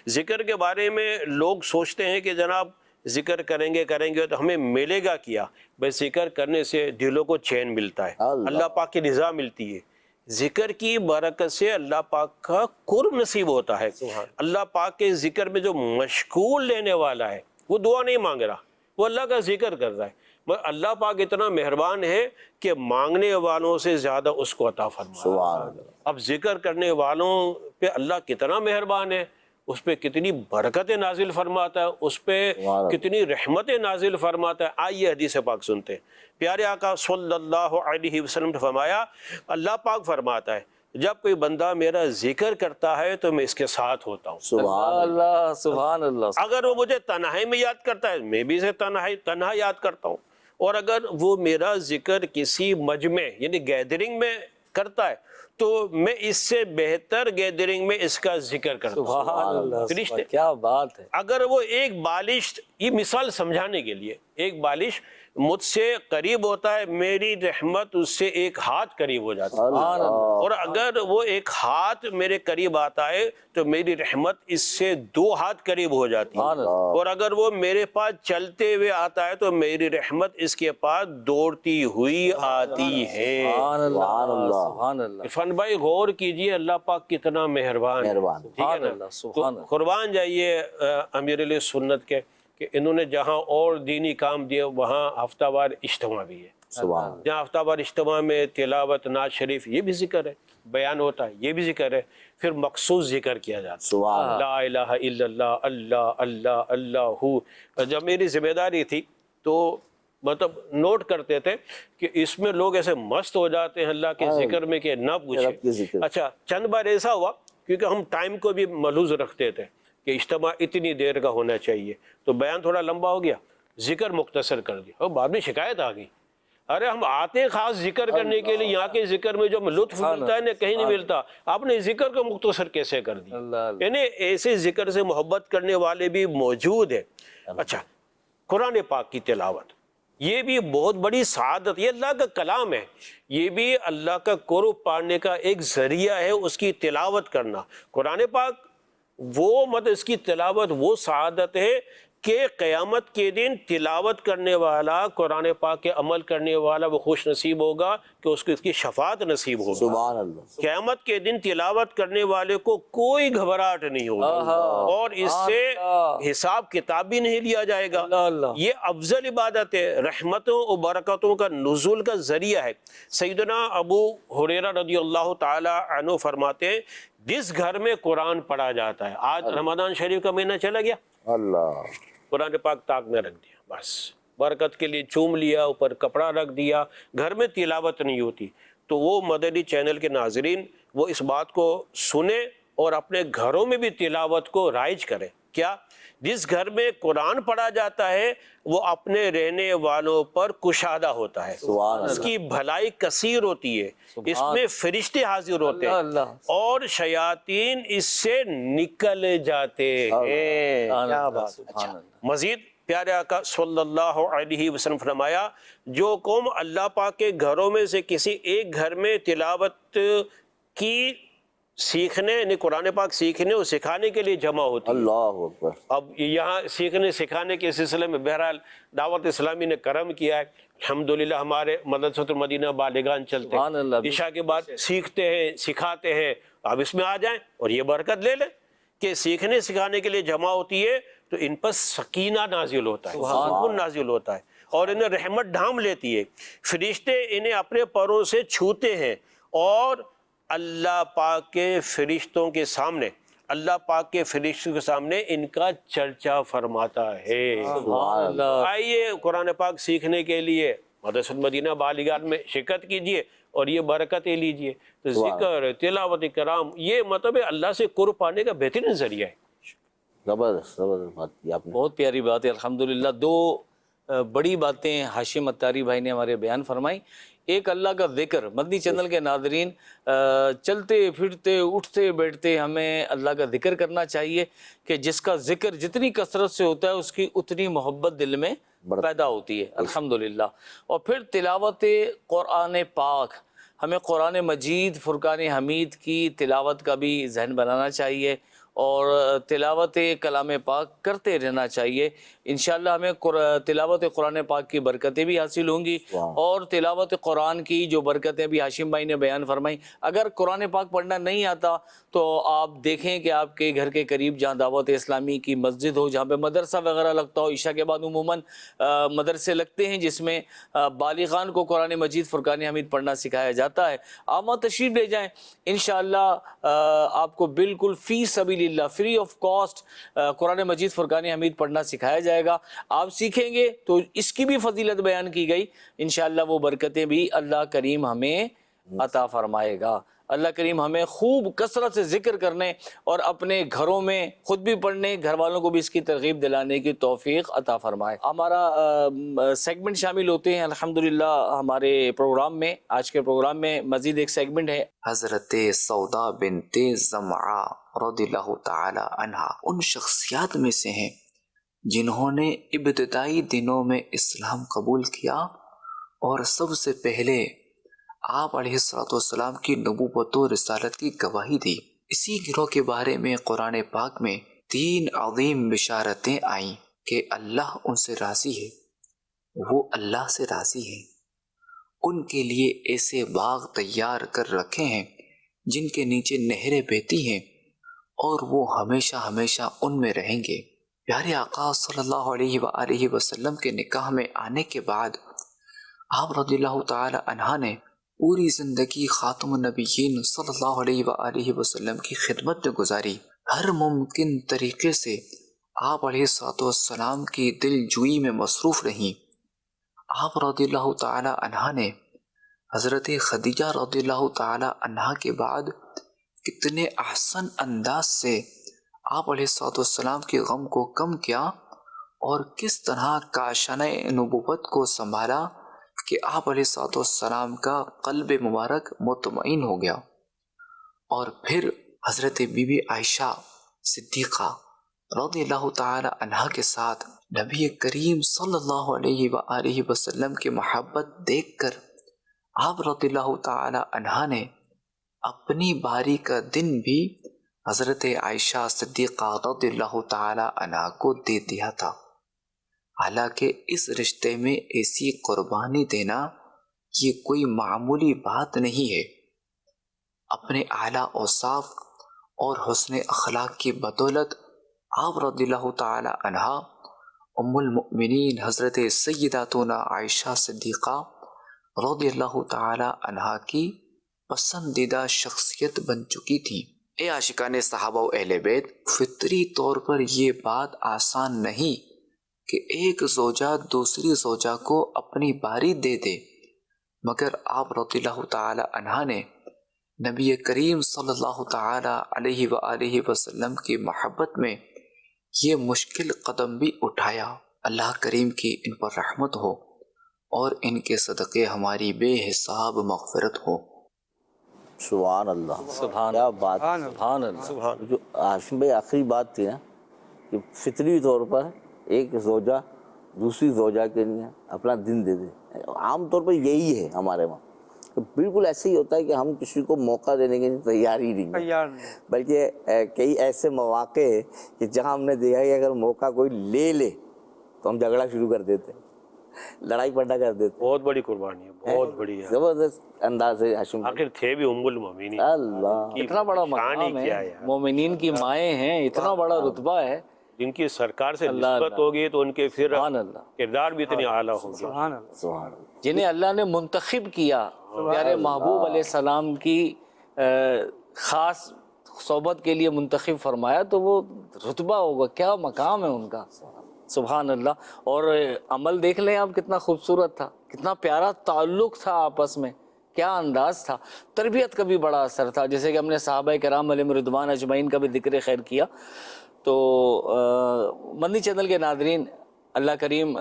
Speaker 5: ذکر کے بارے میں لوگ سوچتے ہیں کہ جناب ذکر کریں گے تو ہمیں ملے گا کیا. بس ذکر کرنے سے دلوں کو چین ملتا ہے, اللہ پاک کی رضا ملتی ہے. ذکر کی برکت سے اللہ پاک کا قرب نصیب ہوتا ہے. اللہ پاک کے ذکر میں جو مشغول لینے والا ہے وہ دعا نہیں مانگ رہا, وہ اللہ کا ذکر کر رہا ہے. اللہ پاک اتنا مہربان ہے کہ مانگنے والوں سے زیادہ اس کو عطا فرماتا ہے. اب ذکر کرنے والوں پہ اللہ کتنا مہربان ہے, اس پہ کتنی برکتیں نازل فرماتا ہے, اس پہ کتنی رحمتیں نازل فرماتا ہے. آئیے حدیث پاک سنتے ہیں. پیارے آقا صلی اللہ علیہ وسلم نے فرمایا, اللہ پاک فرماتا ہے جب کوئی بندہ میرا ذکر کرتا ہے تو میں اس کے ساتھ ہوتا ہوں.
Speaker 2: سبحان اللہ, سبحان اللہ.
Speaker 5: اگر وہ مجھے تنہائی میں یاد کرتا ہے میں بھی اسے تنہا یاد کرتا ہوں. اور اگر وہ میرا ذکر کسی مجمع یعنی گیدرنگ میں کرتا ہے تو میں اس سے بہتر گیدرنگ میں اس کا ذکر کرتا ہوں.
Speaker 2: سبحان اللہ،
Speaker 5: فرشتے
Speaker 2: کیا بات ہے.
Speaker 5: اگر وہ ایک بالش، یہ مثال سمجھانے کے لیے، ایک بالش مجھ سے قریب ہوتا ہے، میری رحمت اس سے ایک ہاتھ قریب ہو جاتا ہے. اور اگر وہ ایک ہاتھ میرے قریب آتا ہے تو میری رحمت اس سے 2 ہاتھ قریب ہو جاتی ہے. اور اگر وہ میرے پاس چلتے ہوئے آتا ہے تو میری رحمت اس کے پاس دوڑتی ہوئی آتی ہے.
Speaker 2: سبحان اللہ، سبحان اللہ.
Speaker 5: عرفان بھائی غور کیجئے اللہ پاک کتنا مہربان ہے. ٹھیک ہے نا؟
Speaker 2: سبحان اللہ.
Speaker 5: قربان جائیے امیر علیہ سنت کے کہ انہوں نے جہاں اور دینی کام دیے وہاں ہفتہ وار اجتماع بھی ہے.
Speaker 3: سبحان
Speaker 5: جہاں ہفتہ وار اجتماع میں تلاوت، نعت شریف، یہ بھی ذکر ہے، بیان ہوتا ہے، یہ بھی ذکر ہے. پھر مخصوص ذکر کیا جاتا ہے،
Speaker 3: سبحان
Speaker 5: لا الہ الا اللہ، اللہ اللہ اللہ ہو. جب میری ذمہ داری تھی تو مطلب نوٹ کرتے تھے کہ اس میں لوگ ایسے مست ہو جاتے ہیں اللہ کے ذکر میں کہ نہ
Speaker 3: رب کے
Speaker 5: پوچھے.
Speaker 3: ذکر.
Speaker 5: اچھا چند بار ایسا ہوا کیونکہ ہم ٹائم کو بھی ملحوظ رکھتے تھے کہ اجتماع اتنی دیر کا ہونا چاہیے، تو بیان تھوڑا لمبا ہو گیا، ذکر مختصر کر دیا، اور بعد میں شکایت آ گئی، ارے ہم آتے ہیں خاص ذکر کرنے کے لیے، یہاں کے ذکر میں جو لطف ملتا ہے نا کہیں نہیں ملتا، آپ نے ذکر کو مختصر کیسے کر دیا. یعنی ایسے ذکر سے محبت کرنے والے بھی موجود ہیں. اچھا قرآن پاک کی تلاوت، یہ بھی بہت بڑی سعادت، یہ اللہ کا کلام ہے، یہ بھی اللہ کا قرب پانے کا ایک ذریعہ ہے، اس کی تلاوت کرنا. قرآن پاک وہ مطلب اس کی تلاوت وہ سعادت ہے کہ قیامت کے دن تلاوت کرنے والا، قرآن پاک کے عمل کرنے والا وہ خوش نصیب ہوگا کہ اس کو اس کی شفاعت نصیب ہوگا.
Speaker 3: سبحان اللہ.
Speaker 5: قیامت کے دن تلاوت کرنے والے کو کوئی گھبراہٹ نہیں ہوگی اور اس سے حساب کتاب بھی نہیں لیا جائے گا. یہ افضل عبادت ہے، رحمتوں اور برکتوں کا نزول کا ذریعہ ہے. سیدنا ابو ہریرہ رضی اللہ تعالی عنہ فرماتے ہیں جس گھر میں قرآن پڑھا جاتا ہے، آج رمضان شریف کا مہینہ چلا گیا،
Speaker 3: اللہ
Speaker 5: قرآن پاک تاک میں رکھ دیا، بس برکت کے لیے چوم لیا، اوپر کپڑا رکھ دیا، گھر میں تلاوت نہیں ہوتی. تو وہ مدنی چینل کے ناظرین وہ اس بات کو سنیں اور اپنے گھروں میں بھی تلاوت کو رائج کریں. کیا جس گھر میں قرآن پڑھا جاتا ہے وہ اپنے رہنے والوں پر کشادہ ہوتا ہے، اس کی بھلائی کثیر ہوتی ہے، اس میں فرشتے حاضر ہوتے ہیں اور شیاطین اس سے نکل جاتے ہیں. کیا بات. اچھا مزید پیارے آقا صلی اللہ علیہ وسلم فرمایا جو قوم اللہ پاک کے گھروں میں سے کسی ایک گھر میں تلاوت کی سیکھنے، یعنی قرآن پاک سیکھنے اور سکھانے کے لیے جمع ہوتی ہے.
Speaker 3: اللہ اکبر.
Speaker 5: اب یہاں سیکھنے سکھانے کے سلسلے میں بہرحال دعوت اسلامی نے کرم کیا ہے، الحمدللہ ہمارے مدرسۃ المدینہ بالغان چلتے ہیں، عشاء کے بعد سیکھتے ہیں، سکھاتے ہیں. اب اس میں آ جائیں اور یہ برکت لے لیں کہ سیکھنے سکھانے کے لیے جمع ہوتی ہے تو ان پر سکینہ نازل ہوتا ہے، سکون نازل ہوتا ہے اور انہیں رحمت ڈھانپ لیتی ہے. فرشتے انہیں اپنے پروں سے چھوتے ہیں اور اللہ پاک کے فرشتوں کے سامنے، اللہ پاک کے فرشتوں کے سامنے ان کا چرچا فرماتا ہے. آئیے قرآن پاک سیکھنے کے لیے مدرسۃ المدینہ بالغان میں شرکت کیجئے اور یہ برکتیں لیجئے. تو ذکر، تلاوت کرام یہ مطلب اللہ سے قرب پانے کا بہترین ذریعہ ہے.
Speaker 3: زبردست بات کی آپ نے.
Speaker 2: بہت پیاری بات ہے الحمدللہ. 2 بڑی باتیں ہاشم اتاری بھائی نے ہمارے بیان فرمائی. ایک اللہ کا ذکر، مدنی چینل کے ناظرین چلتے پھرتے اٹھتے بیٹھتے ہمیں اللہ کا ذکر کرنا چاہیے کہ جس کا ذکر جتنی کثرت سے ہوتا ہے اس کی اتنی محبت دل میں پیدا ہوتی ہے الحمدللہ. اور پھر تلاوت قرآن پاک، ہمیں قرآن مجید فرقان حمید کی تلاوت کا بھی ذہن بنانا چاہیے اور تلاوت کلام پاک کرتے رہنا چاہیے. انشاءاللہ ہمیں تلاوت قرآن پاک کی برکتیں بھی حاصل ہوں گی اور تلاوت قرآن کی جو برکتیں بھی ہاشم بھائی نے بیان فرمائی. اگر قرآن پاک پڑھنا نہیں آتا تو آپ دیکھیں کہ آپ کے گھر کے قریب جہاں دعوت اسلامی کی مسجد ہو، جہاں پہ مدرسہ وغیرہ لگتا ہو، عشاء کے بعد عموماً مدرسے لگتے ہیں جس میں بالغان کو قرآن مجید فرقان حمید پڑھنا سکھایا جاتا ہے. آپ وہاں تشریف لے جائیں، انشاءاللہ آپ کو بالکل فی سبیل اللہ، فری آف کاسٹ قرآن مجید فرقان حمید پڑھنا سکھایا جائے گا. آپ سیکھیں گے تو اس کی بھی فضیلت بیان کی گئی، انشاءاللہ وہ برکتیں بھی اللہ کریم ہمیں عطا فرمائے گا. اللہ کریم ہمیں خوب کثرت سے ذکر کرنے اور اپنے گھروں میں خود بھی پڑھنے، گھر والوں کو بھی اس کی ترغیب دلانے کی توفیق عطا فرمائے۔ ہمارا سیگمنٹ شامل ہوتے ہیں الحمدللہ ہمارے پروگرام میں۔ آج کے پروگرام میں مزید ایک سیگمنٹ ہے،
Speaker 9: حضرت سودا بنت زمعہ رضی اللہ تعالی عنہا ان شخصیات میں سے ہیں جنہوں نے ابتدائی دنوں میں اسلام قبول کیا اور سب سے پہلے آپ علیہ الصلوۃ والسلام کی نبوت و رسالت کی گواہی دی۔ اسی گروہ کے بارے میں قرآن پاک میں 3 عظیم بشارتیں آئیں کہ اللہ ان سے راضی ہے، وہ اللہ سے راضی ہیں، ان کے لیے ایسے باغ تیار کر رکھے ہیں جن کے نیچے نہریں بہتی ہیں اور وہ ہمیشہ ہمیشہ ان میں رہیں گے۔ پیارے آقا صلی اللہ علیہ وآلہ وسلم کے نکاح میں آنے کے بعد آپ رضی اللہ تعالی عنہ نے پوری زندگی خاتم النبیین صلی اللہ علیہ وآلہ وسلم کی خدمت میں گزاری۔ ہر ممکن طریقے سے آپ علیہ الصلوۃ والسلام کی دل جوئی میں مصروف رہیں۔ آپ رضی اللہ تعالی عنہ نے حضرت خدیجہ رضی اللہ تعالی عنہ کے بعد کتنے احسن انداز سے آپ علیہ الصلوۃ والسلام کے غم کو کم کیا اور کس طرح کاشانہ نبوت کو سنبھالا کہ آپ علیہ الصلوۃ والسلام کا قلب مبارک مطمئن ہو گیا۔ اور پھر حضرت بی بی عائشہ صدیقہ رضی اللہ تعالی عنہ کے ساتھ نبی کریم صلی اللہ علیہ وآلہ وسلم کی محبت دیکھ کر آپ رضی اللہ تعالی عنہ نے اپنی باری کا دن بھی حضرت عائشہ صدیقہ رضی اللہ تعالی عنہ کو دے دیا تھا۔ حالانکہ اس رشتے میں ایسی قربانی دینا یہ کوئی معمولی بات نہیں ہے۔ اپنے اعلیٰ اوصاف اور حسن اخلاق کی بدولت آپ رضی اللہ تعالی عنہ ام المؤمنین حضرت سیداتنا عائشہ صدیقہ رضی اللہ تعالی عنہ کی پسندیدہ شخصیت بن چکی تھی۔ اے عاشقان صحابہ و اہل بیت، فطری طور پر یہ بات آسان نہیں کہ ایک زوجہ دوسری زوجہ کو اپنی باری دے دے، مگر آپ رضی اللہ تعالی عنہ نے نبی کریم صلی اللہ تعالی علیہ وآلہ وسلم کی محبت میں یہ مشکل قدم بھی اٹھایا۔ اللہ کریم کی ان پر رحمت ہو اور ان کے صدقے ہماری بے حساب مغفرت ہو۔
Speaker 3: سبحان اللہ،
Speaker 2: سبحان
Speaker 3: کیا بات،
Speaker 2: سبحان اللہ۔
Speaker 3: جو ہاشم بھائی آخری بات تھی نا کہ فطری طور پر ایک زوجہ دوسری زوجہ کے لیے اپنا دن دے دے، عام طور پر یہی ہے ہمارے وہاں، بالکل ایسے ہی ہوتا ہے کہ ہم کسی کو موقع دینے کے لیے تیار ہی نہیں ہیں، بلکہ کئی ایسے مواقع ہیں کہ جہاں ہم نے دیکھا کہ اگر موقع کوئی لے لے تو ہم جھگڑا شروع کر دیتے ہیں، لڑائی پڑھنا کر دیتے۔
Speaker 5: بہت بڑی قربانی ہے، بہت بڑی ہے،
Speaker 3: زبردست انداز ہے ہاشم بھائی۔
Speaker 5: آخر تھے بھی ام المومنین،
Speaker 3: اللہ،
Speaker 2: اتنا بڑا مقام ہے، مومنین کی مائیں ہیں، اتنا بڑا رتبہ ہے،
Speaker 5: جن کی سرکار سے نسبت ہوگی تو ان کے پھر
Speaker 2: سبحان اللہ،
Speaker 5: کردار بھی اتنی اعلیٰ ہوگی۔
Speaker 3: سبحان اللہ،
Speaker 2: جنہیں اللہ نے منتخب کیا پیارے محبوب علیہ السلام کی خاص صحبت کے لیے منتخب فرمایا، تو وہ رتبہ ہوگا، کیا مقام ہے ان کا، سبحان اللہ۔ اور عمل دیکھ لیں آپ، کتنا خوبصورت تھا، کتنا پیارا تعلق تھا آپس میں، کیا انداز تھا، تربیت کا بھی بڑا اثر تھا، جیسے کہ ہم نے صحابہ کرام علیہم رضوان اجمعین کا بھی ذکر خیر کیا۔ تو مدنی چینل کے ناظرین، اللہ کریم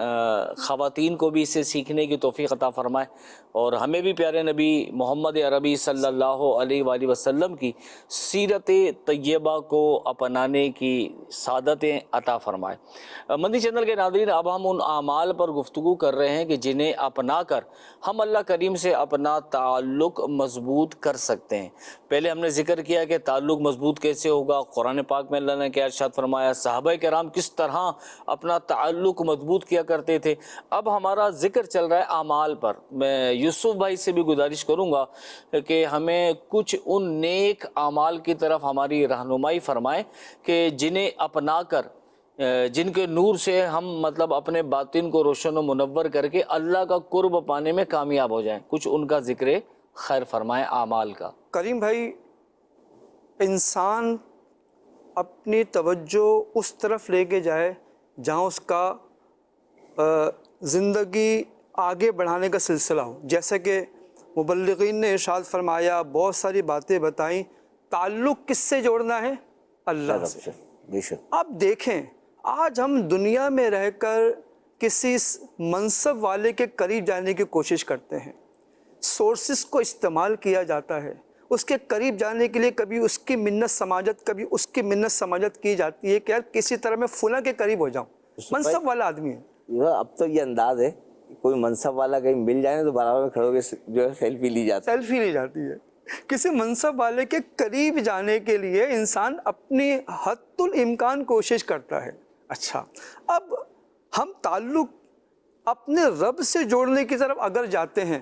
Speaker 2: خواتین کو بھی اس سے سیکھنے کی توفیق عطا فرمائے اور ہمیں بھی پیارے نبی محمد عربی صلی اللہ علیہ وآلہ وسلم کی سیرت طیبہ کو اپنانے کی سعادتیں عطا فرمائے۔ مدنی چینل کے ناظرین، اب ہم ان اعمال پر گفتگو کر رہے ہیں کہ جنہیں اپنا کر ہم اللہ کریم سے اپنا تعلق مضبوط کر سکتے ہیں۔ پہلے ہم نے ذکر کیا کہ تعلق مضبوط کیسے ہوگا، قرآن پاک میں اللہ نے کیا ارشاد فرمایا، صحابہ کرام کس طرح اپنا تعلق مضبوط کیا کرتے تھے۔ اب ہمارا ذکر چل رہا ہے اعمال پر۔ میں یوسف بھائی سے بھی گزارش کروں گا کہ ہمیں کچھ ان نیک اعمال کی طرف ہماری رہنمائی فرمائیں کہ جنہیں اپنا کر، جن کے نور سے ہم مطلب اپنے باطن کو روشن و منور کر کے اللہ کا قرب پانے میں کامیاب ہو جائیں۔ کچھ ان کا ذکر خیر فرمائیں اعمال کا۔
Speaker 6: کریم بھائی، انسان اپنی توجہ اس طرف لے کے جائے جہاں اس کا زندگی آگے بڑھانے کا سلسلہ ہو، جیسے کہ مبلغین نے ارشاد فرمایا، بہت ساری باتیں بتائیں، تعلق کس سے جوڑنا ہے؟ اللہ سے۔
Speaker 3: بے شک
Speaker 6: اب دیکھیں آج ہم دنیا میں رہ کر کسی منصب والے کے قریب جانے کی کوشش کرتے ہیں، سورسز کو استعمال کیا جاتا ہے، اس کے قریب جانے کے لیے کبھی اس کی منت سماجت، کبھی اس کی منت سماجت کی جاتی ہے کہ یار کسی طرح میں فلاں کے قریب ہو جاؤں، منصب والا آدمی ہے۔
Speaker 3: اب تو یہ انداز ہے کہ کوئی منصب والا کہیں مل جائے تو برابر میں کھڑے ہو کے جو ہے سیلفی لی جاتی ہے،
Speaker 6: سیلفی لی جاتی ہے۔ کسی منصب والے کے قریب جانے کے لیے انسان اپنی حد الامکان کوشش کرتا ہے۔ اچھا، اب ہم تعلق اپنے رب سے جوڑنے کی طرف اگر جاتے ہیں،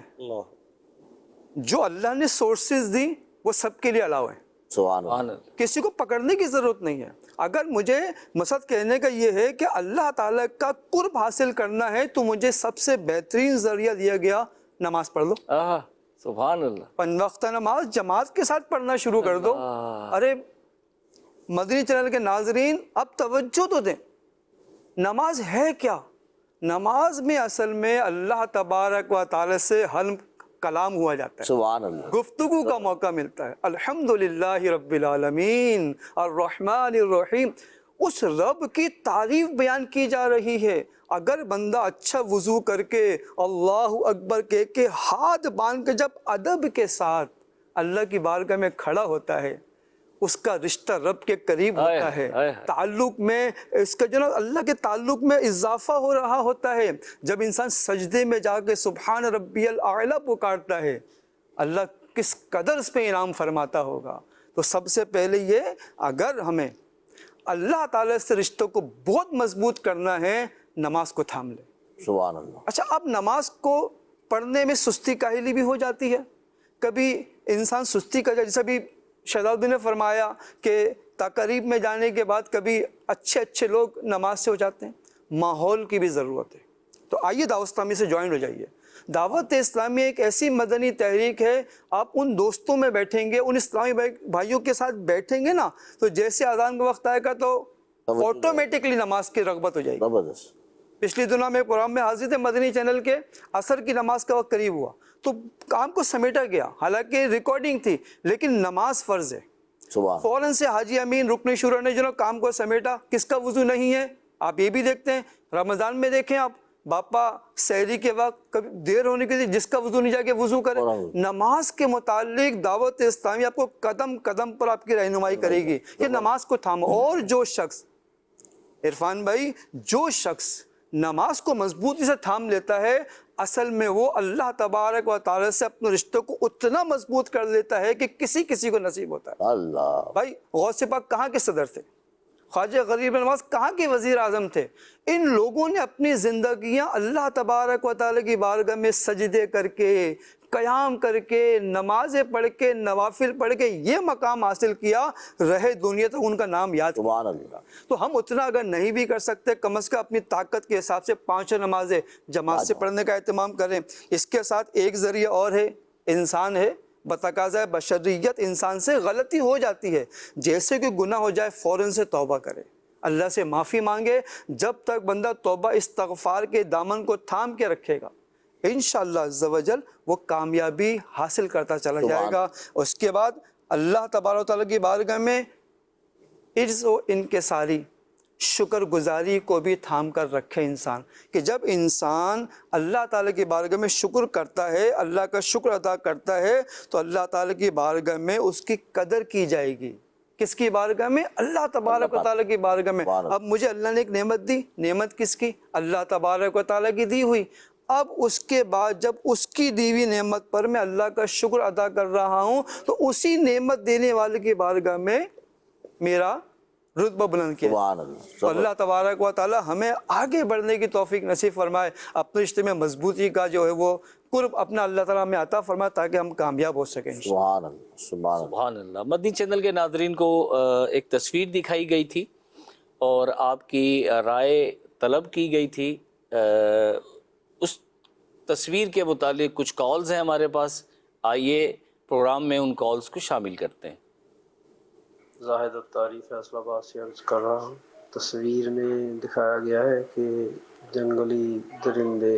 Speaker 6: جو اللہ نے سورسز دی وہ سب کے لیے الاؤ ہیں،
Speaker 3: سبحان اللہ۔
Speaker 6: کسی کو پکڑنے کی ضرورت نہیں ہے۔ اگر مجھے مقصد کہنے کا یہ ہے کہ اللہ تعالیٰ کا قرب حاصل کرنا ہے تو مجھے سب سے بہترین ذریعہ دیا گیا، نماز پڑھ لو،
Speaker 2: سبحان اللہ،
Speaker 6: 5 وقتہ نماز جماعت کے ساتھ پڑھنا شروع کر دو۔ ارے مدنی چینل کے ناظرین اب توجہ تو دیں، نماز ہے کیا؟ نماز میں اصل میں اللہ تبارک و تعالی سے حلم کلام ہوا جاتا ہے،
Speaker 3: سبحان اللہ،
Speaker 6: گفتگو کا موقع ملتا ہے۔ الحمدللہ رب العالمین الرحمن الرحیم، اس رب کی تعریف بیان کی جا رہی ہے۔ اگر بندہ اچھا وضو کر کے اللہ اکبر کہہ کے ہاتھ باندھ کے جب ادب کے ساتھ اللہ کی بارگاہ میں کھڑا ہوتا ہے، اس کا رشتہ رب کے قریب ہوتا ہے، تعلق میں اس کا جو نا اللہ کے تعلق میں اضافہ ہو رہا ہوتا ہے۔ جب انسان سجدے میں جا کے سبحان ربی الاعلیٰ پکارتا ہے، اللہ کس قدر اس پہ انعام فرماتا ہوگا۔ تو سب سے پہلے یہ، اگر ہمیں اللہ تعالیٰ سے رشتوں کو بہت مضبوط کرنا ہے، نماز کو تھام لے۔
Speaker 3: سبحان اللہ۔
Speaker 6: اچھا، اب نماز کو پڑھنے میں سستی کاہلی بھی ہو جاتی ہے، کبھی انسان سستی کا جیسا بھی شہزادی نے فرمایا کہ تقریب میں جانے کے بعد کبھی اچھے لوگ نماز سے ہو جاتے ہیں، ماحول کی بھی ضرورت ہے۔ تو آئیے دعوت اسلامی سے جوائن ہو جائیے۔ دعوت اسلامی ایک ایسی مدنی تحریک ہے، آپ ان دوستوں میں بیٹھیں گے، ان اسلامی بھائیوں کے ساتھ بیٹھیں گے نا، تو جیسے اذان کا وقت آئے گا تو آٹومیٹکلی نماز کی رغبت ہو جائے گی۔
Speaker 3: زبردست۔
Speaker 6: پچھلی دنوں میں پروگرام میں حاضر تھے مدنی چینل کے، عصر کی نماز کا وقت قریب ہوا تو کام کو سمیٹا گیا، حالانکہ ریکارڈنگ تھی لیکن نماز فرض ہے۔ فوراً سے حاجی امین رکن شورا نے جو کام کو سمیٹا۔ کس کا وضو نہیں ہے؟ آپ یہ بھی دیکھتے ہیں، رمضان میں دیکھیں آپ، باپا سحری کے وقت کبھی دیر ہونے کے لیے جس کا وضو نہیں جا کے وضو کرے۔ نماز کے متعلق دعوت اسلامی آپ کو قدم قدم پر آپ کی رہنمائی کرے گی کہ نماز کو تھامو۔ اور جو شخص، عرفان بھائی، جو شخص نماز کو مضبوطی سے تھام لیتا ہے، اصل میں وہ اللہ تبارک و تعالی سے اپنے رشتوں کو اتنا مضبوط کر لیتا ہے کہ کسی کو نصیب ہوتا ہے۔
Speaker 3: اللہ
Speaker 6: بھائی غوث پاک کہاں کے صدر تھے؟ خواجہ غریب نواز کہاں کے وزیر اعظم تھے؟ ان لوگوں نے اپنی زندگیاں اللہ تبارک و تعالی کی بارگاہ میں سجدے کر کے، قیام کر کے، نمازیں پڑھ کے، نوافل پڑھ کے یہ مقام حاصل کیا، رہے دنیا تک ان کا نام یاد
Speaker 3: سبحان اللہ۔
Speaker 6: تو ہم اتنا اگر نہیں بھی کر سکتے، کم از کم اپنی طاقت کے حساب سے 5 نمازیں جماعت سے پڑھنے کا اہتمام کریں۔ اس کے ساتھ ایک ذریعہ اور ہے، انسان ہے، بتقاضۂ بشریت انسان سے غلطی ہو جاتی ہے، جیسے کہ گناہ ہو جائے فوراً سے توبہ کرے، اللہ سے معافی مانگے۔ جب تک بندہ توبہ استغفار کے دامن کو تھام کے رکھے گا، انشاءاللہ عز و جل وہ کامیابی حاصل کرتا چلا جائے گا۔ اس کے بعد اللہ تبارک و تعالیٰ کی بارگاہ میں عجز و انکساری، شکر گزاری کو بھی تھام کر رکھے انسان، کہ جب انسان اللہ تعالیٰ کی بارگاہ میں شکر کرتا ہے، اللہ کا شکر ادا کرتا ہے، تو اللہ تعالیٰ کی بارگاہ میں اس کی قدر کی جائے گی۔ کس کی بارگاہ میں؟ اللہ تبارک و تعالیٰ کی بارگاہ میں۔ اب مجھے اللہ نے ایک نعمت دی، نعمت کس کی؟ اللہ تبارک و تعالیٰ کی دی ہوئی۔ اب اس کے بعد جب اس کی دی ہوئی نعمت پر میں اللہ کا شکر ادا کر رہا ہوں، تو اسی نعمت دینے والے کی بارگاہ میں میرا رتبہ بلند کیا۔ تو اللہ تبارک و تعالی ہمیں آگے بڑھنے کی توفیق نصیب فرمائے، اپنے رشتے میں مضبوطی کا جو ہے وہ قرب اپنا اللہ تعالیٰ میں عطا فرمائے، تاکہ ہم کامیاب ہو سکیں۔
Speaker 3: سبحان اللہ،
Speaker 2: سبحان اللہ۔ مدنی چینل کے ناظرین کو ایک تصویر دکھائی گئی تھی اور آپ کی رائے طلب کی گئی تھی۔ اس تصویر کے متعلق کچھ کالز ہیں ہمارے پاس، آئیے پروگرام میں ان کالز کو شامل کرتے ہیں۔
Speaker 10: زاہد الطاری فیصل آباد سے عرض کر رہا ہوں۔ تصویر میں دکھایا گیا ہے کہ جنگلی درندے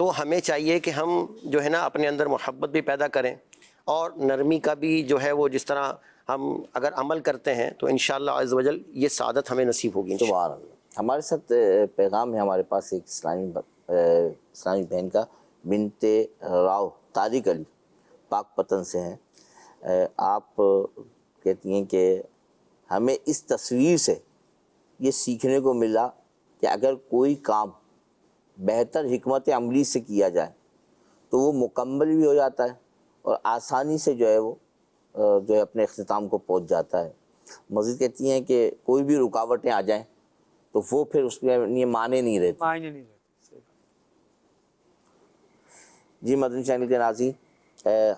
Speaker 4: تو ہمیں چاہیے کہ ہم جو ہے نا اپنے اندر محبت بھی پیدا کریں، اور نرمی کا بھی جو ہے وہ جس طرح ہم اگر عمل کرتے ہیں تو انشاءاللہ عز و جل یہ سعادت ہمیں نصیب ہوگی انشاءاللہ۔
Speaker 3: سبحان اللہ۔ ہمارے ساتھ پیغام ہے ہمارے پاس ایک اسلامی بہن کا، بنت راؤ طارق علی، پاک پتن سے ہیں۔ آپ کہتی ہیں کہ ہمیں اس تصویر سے یہ سیکھنے کو ملا کہ اگر کوئی کام بہتر حکمت عملی سے کیا جائے تو وہ مکمل بھی ہو جاتا ہے اور آسانی سے جو ہے وہ جو ہے اپنے اختتام کو پہنچ جاتا ہے۔ مزید کہتی ہیں کہ کوئی بھی رکاوٹیں آ جائیں تو وہ پھر اس کے لیے معنی نہیں رہتے۔ جی مدنی چینل کے ناظرین،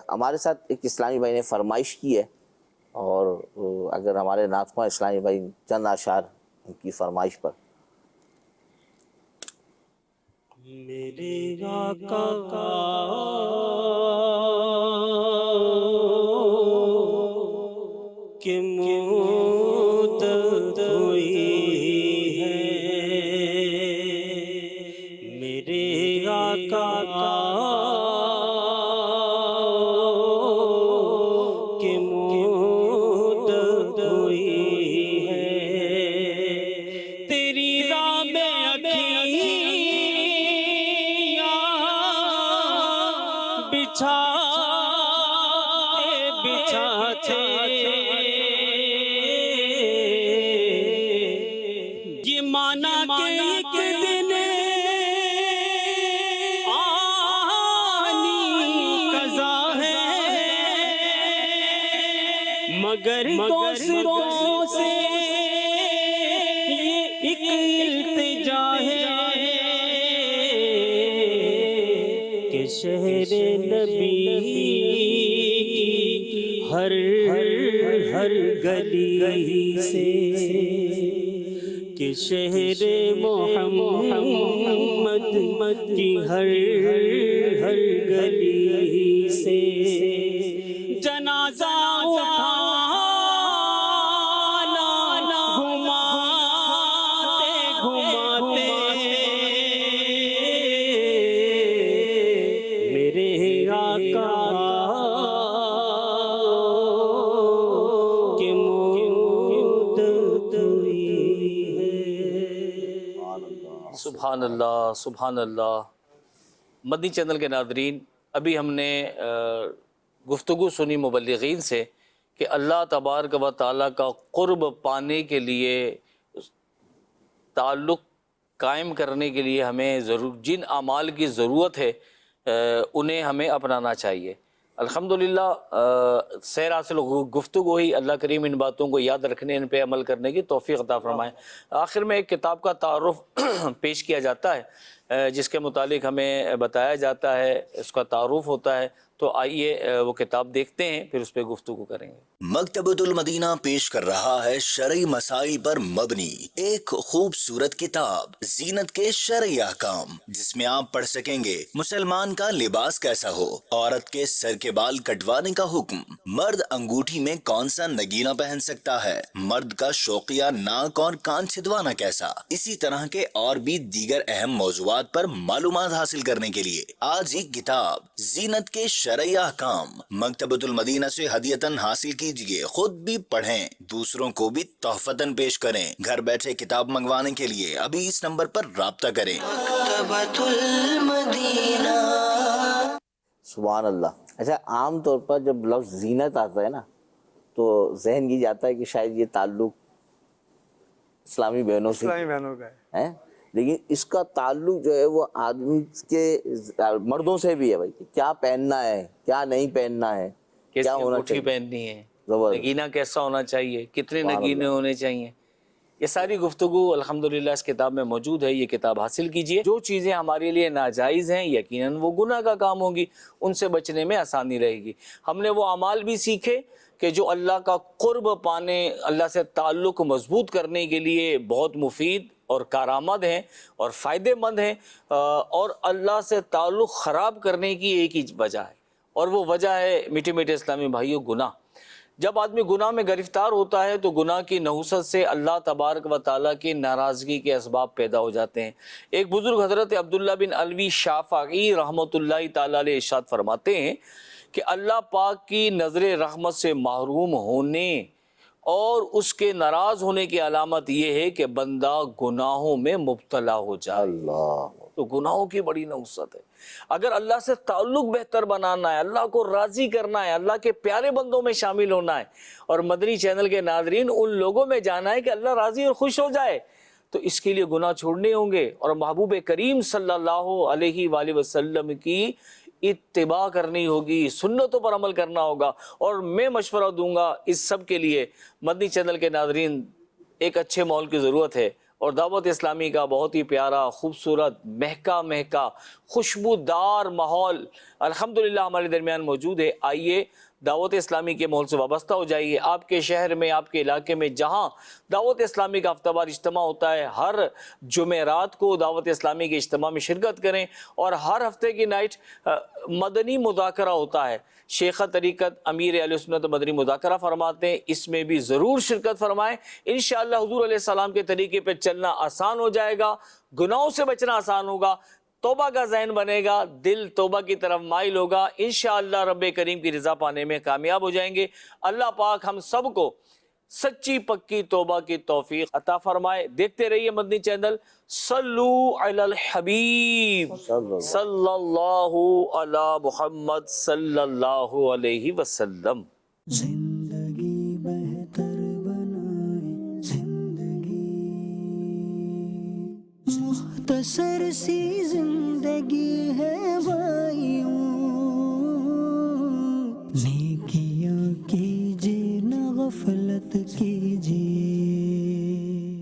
Speaker 3: ہمارے ساتھ ایک اسلامی بھائی نے فرمائش کی ہے، اور اگر ہمارے نعت خواں اسلامی بھائی چند اشعار ان کی فرمائش پر۔
Speaker 1: میرے آقا کہ مدت ہوئی ہے، میرے آقا کہ مدت ہوئی ہے، تیری راہ میں بچھاتے یہ مانا کہ ایک دن آنی قضا ہے، مگر دوسروں سے یہ ایک التجا ہے کہ شہر نبی ہر گلی سے، کہ شہر محمد کی ہر گلی سے جنازہ اٹھانا گھماتے میرے آقا
Speaker 2: سبحان اللہ سبحان اللہ۔ مدنی چینل کے ناظرین، ابھی ہم نے گفتگو سنی مبلغین سے کہ اللہ تبارک و تعالیٰ کا قرب پانے کے لیے، تعلق قائم کرنے کے لیے ہمیں جن اعمال کی ضرورت ہے انہیں ہمیں اپنانا چاہیے۔ الحمدللہ سیر حاصل گفتگو ہی، اللہ کریم ان باتوں کو یاد رکھنے، ان پہ عمل کرنے کی توفیق عطا فرمائے۔ آخر میں ایک کتاب کا تعارف پیش کیا جاتا ہے جس کے متعلق ہمیں بتایا جاتا ہے، اس کا تعارف ہوتا ہے، تو آئیے وہ کتاب دیکھتے ہیں، پھر اس پہ گفتگو کریں گے۔
Speaker 11: مکتبۃ المدینہ پیش کر رہا ہے شرعی مسائل پر مبنی ایک خوبصورت کتاب، زینت کے شرعی احکام، جس میں آپ پڑھ سکیں گے مسلمان کا لباس کیسا ہو، عورت کے سر کے بال کٹوانے کا حکم، مرد انگوٹھی میں کون سا نگینہ پہن سکتا ہے، مرد کا شوقیہ ناک اور کان چھدوانا کیسا، اسی طرح کے اور بھی دیگر اہم موضوعات پر معلومات حاصل کرنے کے لیے آج ہی کتاب زینت کے شرعی احکام مکتبۃ المدینہ سے ہدیتاً حاصل کیجئے، خود بھی پڑھیں، دوسروں کو بھی تحفتاً پیش کریں۔ گھر بیٹھے کتاب منگوانے کے لیے ابھی اس نمبر پر رابطہ کریں۔
Speaker 3: مکتبۃ المدینہ۔ سبحان اللہ۔ اچھا، عام طور پر جب لفظ زینت آتا ہے نا تو ذہن یہ جاتا ہے کہ شاید یہ تعلق اسلامی بہنوں سے ہے، لیکن اس کا تعلق جو ہے وہ آدمی کے مردوں سے بھی ہے بھائی، کیا پہننا ہے، کیا نہیں پہننا ہے، کیا ہونا
Speaker 2: انگوٹھی
Speaker 3: چاہیے،
Speaker 2: پہننی ہے، نگینہ کیسا ہونا چاہیے، کتنے نگینے ہونے چاہیے، یہ ساری گفتگو الحمدللہ اس کتاب میں موجود ہے۔ یہ کتاب حاصل کیجئے۔ جو چیزیں ہمارے لیے ناجائز ہیں یقیناً وہ گناہ کا کام ہوگی، ان سے بچنے میں آسانی رہے گی۔ ہم نے وہ اعمال بھی سیکھے کہ جو اللہ کا قرب پانے، اللہ سے تعلق مضبوط کرنے کے لیے بہت مفید اور کارآمد ہیں اور فائدہ مند ہیں، اور اللہ سے تعلق خراب کرنے کی ایک ہی وجہ ہے، اور وہ وجہ ہے میٹھے میٹھے اسلامی بھائیوں، گناہ۔ جب آدمی گناہ میں گرفتار ہوتا ہے تو گناہ کی نحوست سے اللہ تبارک و تعالیٰ کی ناراضگی کے اسباب پیدا ہو جاتے ہیں۔ ایک بزرگ حضرت عبداللہ بن علوی شافعی رحمۃ اللہ تعالیٰ علیہ ارشاد فرماتے ہیں کہ اللہ پاک کی نظر رحمت سے محروم ہونے اور اس کے ناراض ہونے کی علامت یہ ہے کہ بندہ گناہوں میں مبتلا ہو جائے۔
Speaker 3: اللہ
Speaker 2: تو گناہوں کی بڑی نحوست ہے۔ اگر اللہ سے تعلق بہتر بنانا ہے، اللہ کو راضی کرنا ہے، اللہ کے پیارے بندوں میں شامل ہونا ہے اور مدنی چینل کے ناظرین ان لوگوں میں جانا ہے کہ اللہ راضی اور خوش ہو جائے، تو اس کے لیے گناہ چھوڑنے ہوں گے اور محبوب کریم صلی اللہ علیہ وآلہ وسلم کی اتباع کرنی ہوگی، سنتوں پر عمل کرنا ہوگا۔ اور میں مشورہ دوں گا اس سب کے لیے مدنی چینل کے ناظرین، ایک اچھے ماحول کی ضرورت ہے، اور دعوت اسلامی کا بہت ہی پیارا، خوبصورت، مہکا خوشبودار ماحول الحمدللہ ہمارے درمیان موجود ہے۔ آئیے دعوت اسلامی کے ماحول سے وابستہ ہو جائیے۔ آپ کے شہر میں، آپ کے علاقے میں جہاں دعوت اسلامی کا ہفتہ وار اجتماع ہوتا ہے، ہر جمعرات کو دعوت اسلامی کے اجتماع میں شرکت کریں، اور ہر ہفتے کی نائٹ مدنی مذاکرہ ہوتا ہے۔ شیخ طریقت امیر اہل سنت مدنی مذاکرہ فرماتے ہیں، اس میں بھی ضرور شرکت فرمائیں۔ انشاءاللہ حضور علیہ السلام کے طریقے پہ چلنا آسان ہو جائے گا، گناہوں سے بچنا آسان ہوگا، توبہ کا ذہن بنے گا، دل توبہ کی طرف مائل ہوگا، انشاءاللہ رب کریم کی رضا پانے میں کامیاب ہو جائیں گے۔ اللہ پاک ہم سب کو سچی پکی توبہ کی توفیق عطا فرمائے۔ دیکھتے رہیے مدنی چینل۔ صلو علی الحبیب صلی اللہ علی محمد صلی اللہ علیہ وسلم۔
Speaker 1: زندگی بہتر بنائے زندگی، مختصر سی زندگی ہے بھائیوں